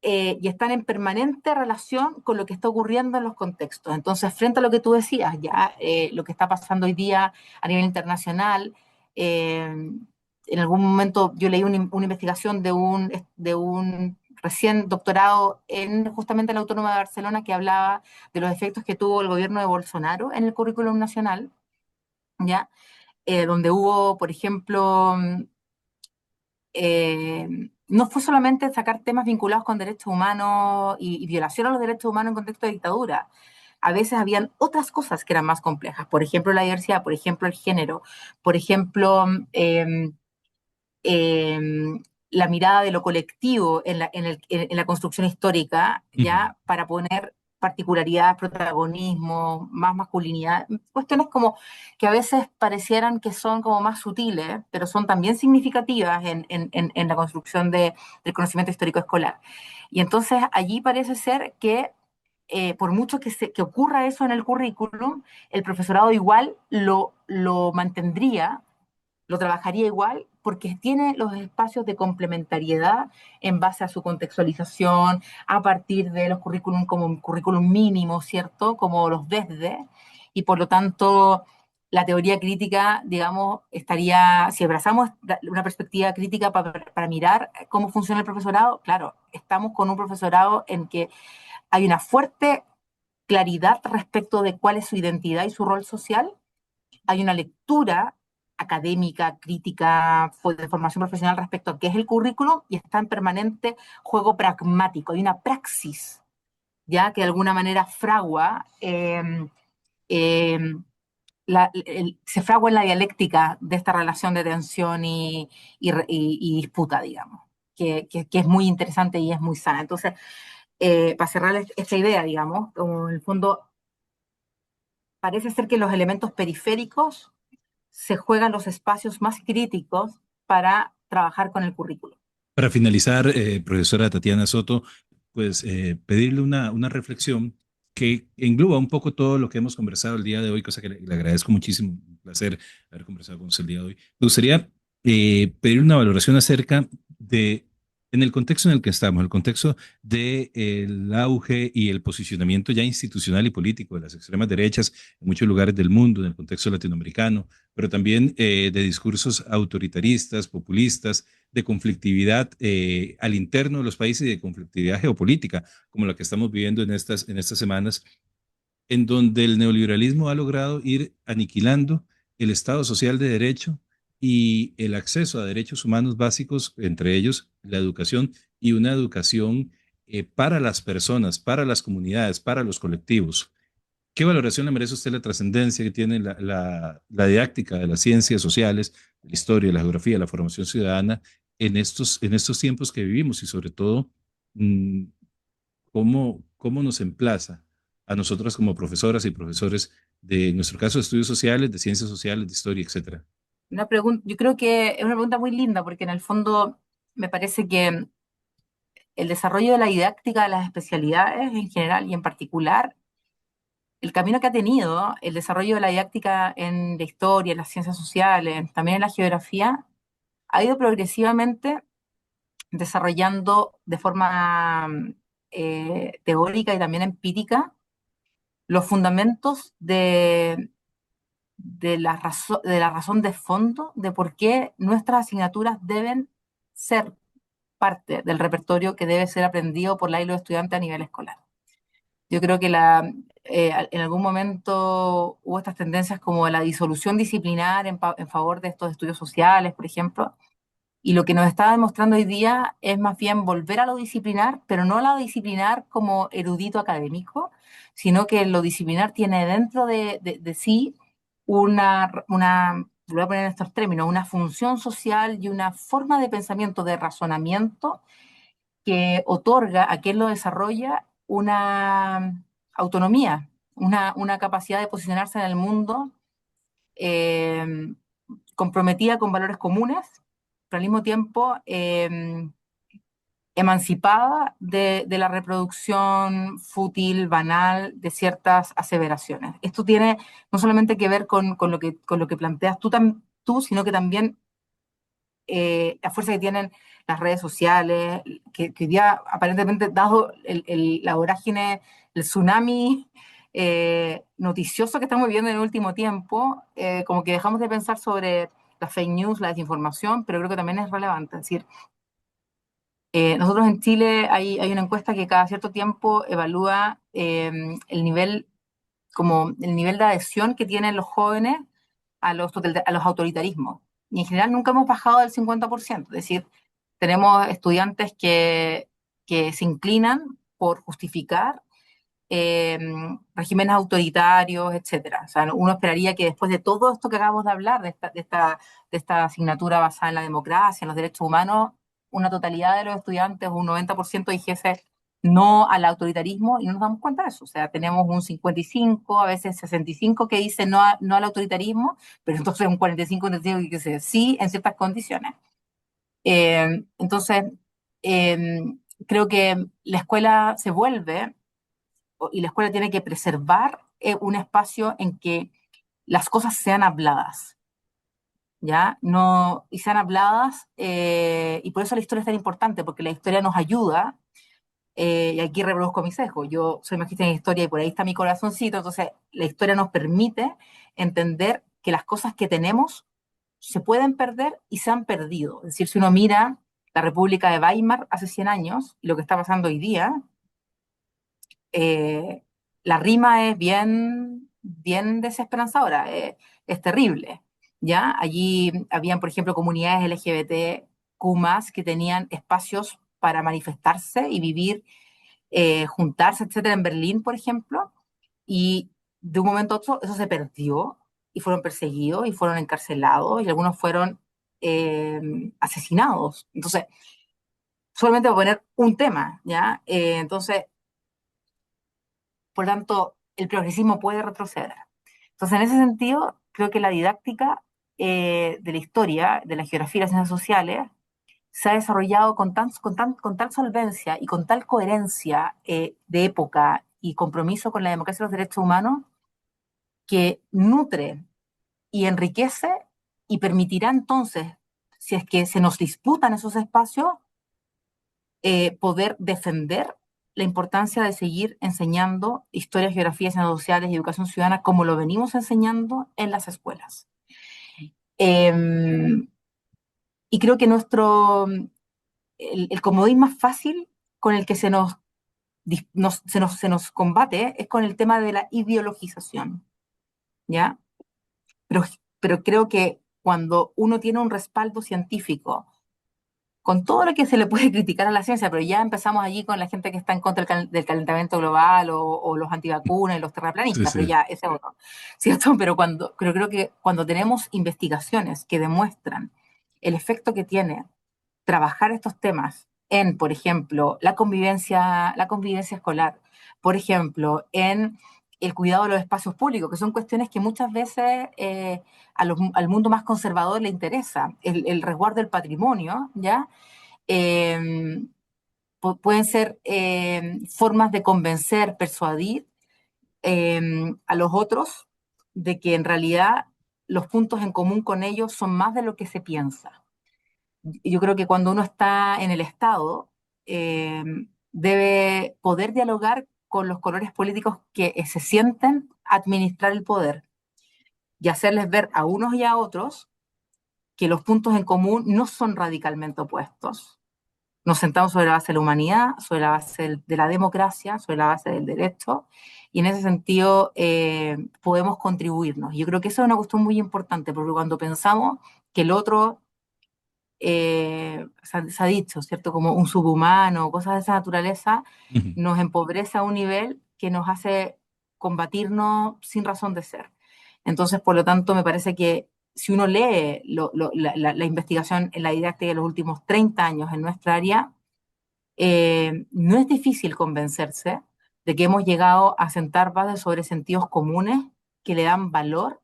y están en permanente relación con lo que está ocurriendo en los contextos. Entonces, frente a lo que tú decías, ya lo que está pasando hoy día a nivel internacional, en algún momento yo leí una investigación de un recién doctorado en justamente la Autónoma de Barcelona que hablaba de los efectos que tuvo el gobierno de Bolsonaro en el currículum nacional, ¿ya? Donde hubo, por ejemplo, no fue solamente sacar temas vinculados con derechos humanos y violación a los derechos humanos en contexto de dictadura. A veces habían otras cosas que eran más complejas, por ejemplo la diversidad, por ejemplo el género, por ejemplo eh, la mirada de lo colectivo en la construcción histórica, Ujú. ya para poner particularidad, protagonismo, más masculinidad, cuestiones como que a veces parecieran que son como más sutiles, pero son también significativas en la construcción del conocimiento histórico escolar. Y entonces allí parece ser que por mucho que ocurra eso en el currículum, el profesorado igual lo mantendría, lo trabajaría igual porque tiene los espacios de complementariedad en base a su contextualización, a partir de los currículum como un currículum mínimo, ¿cierto? Como los desde, y por lo tanto la teoría crítica, digamos, estaría, si abrazamos una perspectiva crítica para mirar cómo funciona el profesorado, claro, estamos con un profesorado en que hay una fuerte claridad respecto de cuál es su identidad y su rol social, hay una lectura académica, crítica, de formación profesional respecto a qué es el currículum y está en permanente juego pragmático. Hay una praxis, ya que de alguna manera fragua, eh, se fragua en la dialéctica de esta relación de tensión y disputa, digamos, que es muy interesante y es muy sana. Entonces, para cerrar esta idea, digamos, como en el fondo parece ser que los elementos periféricos se juegan los espacios más críticos para trabajar con el currículo. Para finalizar, profesora Tatiana Soto, pues pedirle una reflexión que engloba un poco todo lo que hemos conversado el día de hoy, cosa que le agradezco muchísimo, un placer haber conversado con usted el día de hoy. Me gustaría pedir una valoración acerca de, en el contexto en el que estamos, el contexto del auge y el posicionamiento ya institucional y político de las extremas derechas en muchos lugares del mundo, en el contexto latinoamericano, pero también de discursos autoritaristas, populistas, de conflictividad al interno de los países y de conflictividad geopolítica, como la que estamos viviendo en estas semanas, en donde el neoliberalismo ha logrado ir aniquilando el Estado social de derecho y el acceso a derechos humanos básicos, entre ellos la educación y una educación para las personas, para las comunidades, para los colectivos. ¿Qué valoración le merece a usted la trascendencia que tiene la didáctica de las ciencias sociales, la historia, la geografía, la formación ciudadana en estos tiempos que vivimos y sobre todo mm, cómo nos emplaza a nosotros como profesoras y profesores de, en nuestro caso, de estudios sociales, de ciencias sociales, de historia, etcétera? Yo creo que es una pregunta muy linda porque en el fondo me parece que el desarrollo de la didáctica de las especialidades en general y en particular, el camino que ha tenido el desarrollo de la didáctica en la historia, en las ciencias sociales, también en la geografía, ha ido progresivamente desarrollando de forma teórica y también empírica los fundamentos de la razón de fondo de por qué nuestras asignaturas deben ser parte del repertorio que debe ser aprendido por la y los estudiantes a nivel escolar. Yo creo que en algún momento hubo estas tendencias como la disolución disciplinar en favor de estos estudios sociales, por ejemplo, y lo que nos está demostrando hoy día es más bien volver a lo disciplinar, pero no a lo disciplinar como erudito académico, sino que lo disciplinar tiene dentro de sí lo voy a poner en estos términos, una función social y una forma de pensamiento, de razonamiento que otorga a quien lo desarrolla una autonomía, una capacidad de posicionarse en el mundo eh, comprometida con valores comunes, pero al mismo tiempo emancipada de la reproducción fútil, banal, de ciertas aseveraciones. Esto tiene no solamente que ver con lo que planteas tú, sino que también la fuerza que tienen las redes sociales, que hoy día aparentemente, dado la vorágine, el tsunami noticioso que estamos viviendo en el último tiempo, como que dejamos de pensar sobre las fake news, la desinformación, pero creo que también es relevante. Es decir, nosotros en Chile hay una encuesta que cada cierto tiempo evalúa el nivel de adhesión que tienen los jóvenes a los autoritarismos. Y en general nunca hemos bajado del 50%. Es decir, tenemos estudiantes que se inclinan por justificar eh, regímenes autoritarios, etcétera. O sea, uno esperaría que después de todo esto que acabamos de hablar, de esta asignatura basada en la democracia, en los derechos humanos, una totalidad de los estudiantes, un 90% dijese no al autoritarismo, y no nos damos cuenta de eso. O sea, tenemos un 55, a veces 65 que dice no al autoritarismo, pero entonces un 45 que dice sí en ciertas condiciones. Entonces, eh, creo que la escuela se vuelve y la escuela tiene que preservar un espacio en que las cosas sean habladas, ¿ya? No, y sean habladas, y por eso la historia es tan importante, porque la historia nos ayuda, y aquí reproduzco mi sesgo, yo soy magíster en historia y por ahí está mi corazoncito, entonces la historia nos permite entender que las cosas que tenemos se pueden perder y se han perdido. Es decir, si uno mira la República de Weimar hace 100 años y lo que está pasando hoy día, eh, la rima es bien desesperanzadora, es terrible, ¿ya? Allí habían, por ejemplo, comunidades LGBTQ+, que tenían espacios para manifestarse y vivir, juntarse, etcétera, en Berlín, por ejemplo, y de un momento a otro eso se perdió y fueron perseguidos y fueron encarcelados y algunos fueron eh, asesinados. Entonces, solamente voy a poner un tema, ¿ya? Entonces, por lo tanto, el progresismo puede retroceder. Entonces, en ese sentido, creo que la didáctica de la historia, de la geografía y las ciencias sociales, se ha desarrollado con tal solvencia y con tal coherencia de época y compromiso con la democracia y los derechos humanos, que nutre y enriquece y permitirá entonces, si es que se nos disputan esos espacios, poder defender la importancia de seguir enseñando historia, geografía, ciencias sociales y educación ciudadana como lo venimos enseñando en las escuelas. Eh, y creo que el comodín más fácil con el que se nos combate es con el tema de la ideologización, ¿ya? Pero, pero creo que cuando uno tiene un respaldo científico, con todo lo que se le puede criticar a la ciencia, pero ya empezamos allí con la gente que está en contra del calentamiento global o los antivacunas y los Sí, terraplanistas, pero sí. ya, ese es otro, ¿cierto? Pero creo que cuando tenemos investigaciones que demuestran el efecto que tiene trabajar estos temas en, por ejemplo, la convivencia escolar, por ejemplo, en el cuidado de los espacios públicos, que son cuestiones que muchas veces al mundo más conservador le interesa, el resguardo del patrimonio, ¿ya? Eh, Pueden ser formas de convencer, persuadir a los otros de que en realidad los puntos en común con ellos son más de lo que se piensa. Yo creo que cuando uno está en el Estado, eh, debe poder dialogar con los colores políticos que se sienten administrar el poder y hacerles ver a unos y a otros que los puntos en común no son radicalmente opuestos. Nos sentamos sobre la base de la humanidad, sobre la base de la democracia, sobre la base del derecho, y en ese sentido podemos contribuirnos. Yo creo que eso es una cuestión muy importante, porque cuando pensamos que el otro se ha dicho, ¿cierto? Como un subhumano, cosas de esa naturaleza, Ujú. nos empobrece a un nivel que nos hace combatirnos sin razón de ser. Entonces, por lo tanto, me parece que si uno lee la investigación en la didáctica de los últimos 30 años en nuestra área, no es difícil convencerse de que hemos llegado a sentar bases sobre sentidos comunes que le dan valor,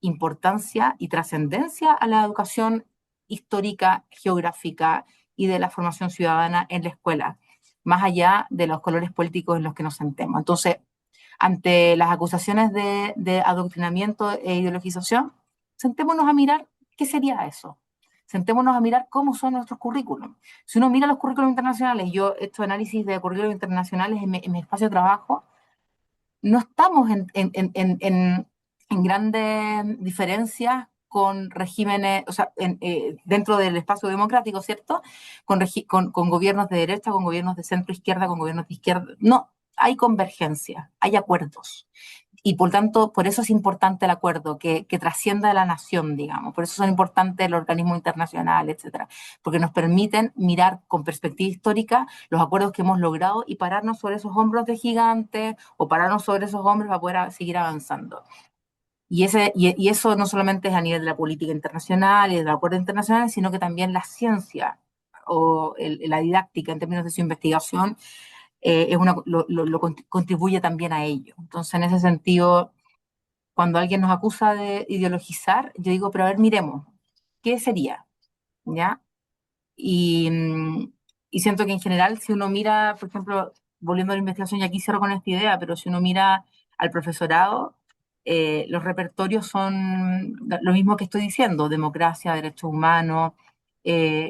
importancia y trascendencia a la educación histórica, geográfica y de la formación ciudadana en la escuela, más allá de los colores políticos en los que nos sentemos. Entonces, ante las acusaciones de adoctrinamiento e ideologización, sentémonos a mirar qué sería eso. Sentémonos a mirar cómo son nuestros currículums. Si uno mira los currículums internacionales, yo he hecho análisis de currículums internacionales en mi espacio de trabajo, no estamos en grandes diferencias con regímenes, o sea, dentro del espacio democrático, ¿cierto? Con gobiernos de derecha, con gobiernos de centro-izquierda, con gobiernos de izquierda. No, hay convergencia, hay acuerdos. Y por tanto, por eso es importante el acuerdo, que trascienda a la nación, digamos. Por eso son importantes los organismos internacionales, etcétera. Porque nos permiten mirar con perspectiva histórica los acuerdos que hemos logrado y pararnos sobre esos hombros de gigantes o pararnos sobre esos hombros para poder seguir avanzando. Y eso no solamente es a nivel de la política internacional y de los acuerdos internacionales, sino que también la ciencia o la didáctica en términos de su investigación contribuye también a ello. Entonces, en ese sentido, cuando alguien nos acusa de ideologizar, yo digo, pero a ver, miremos, ¿qué sería? ¿Ya? Y siento que en general, si uno mira, por ejemplo, volviendo a la investigación, y aquí cierro con esta idea, pero si uno mira al profesorado, los repertorios son lo mismo que estoy diciendo: democracia, derechos humanos,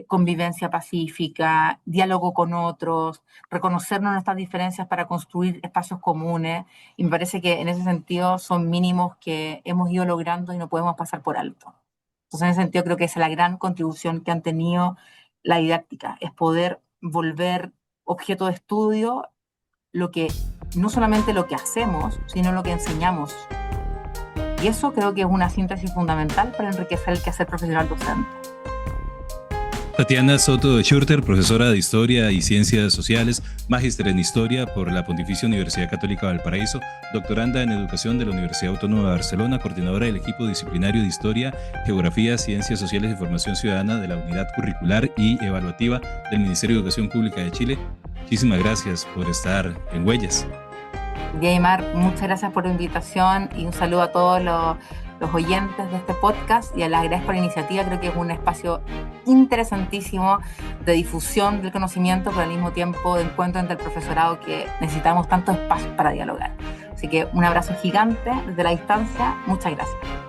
convivencia pacífica, diálogo con otros, reconocernos nuestras diferencias para construir espacios comunes, y me parece que en ese sentido son mínimos que hemos ido logrando y no podemos pasar por alto. Entonces, en ese sentido, creo que esa es la gran contribución que han tenido la didáctica, es poder volver objeto de estudio no solamente lo que hacemos, sino lo que enseñamos. Y eso creo que es una síntesis fundamental para enriquecer el quehacer profesional docente. Tatiana Soto Schurter, profesora de Historia y Ciencias Sociales, magíster en Historia por la Pontificia Universidad Católica Valparaíso, doctoranda en Educación de la Universidad Autónoma de Barcelona, coordinadora del equipo disciplinario de Historia, Geografía, Ciencias Sociales y Formación Ciudadana de la Unidad Curricular y Evaluativa del Ministerio de Educación Pública de Chile. Muchísimas gracias por estar en Huellas. Guillemar, muchas gracias por la invitación y un saludo a todos los oyentes de este podcast, y a las gracias por la iniciativa. Creo que es un espacio interesantísimo de difusión del conocimiento, pero al mismo tiempo de encuentro entre el profesorado, que necesitamos tantos espacios para dialogar. Así que un abrazo gigante desde la distancia. Muchas gracias.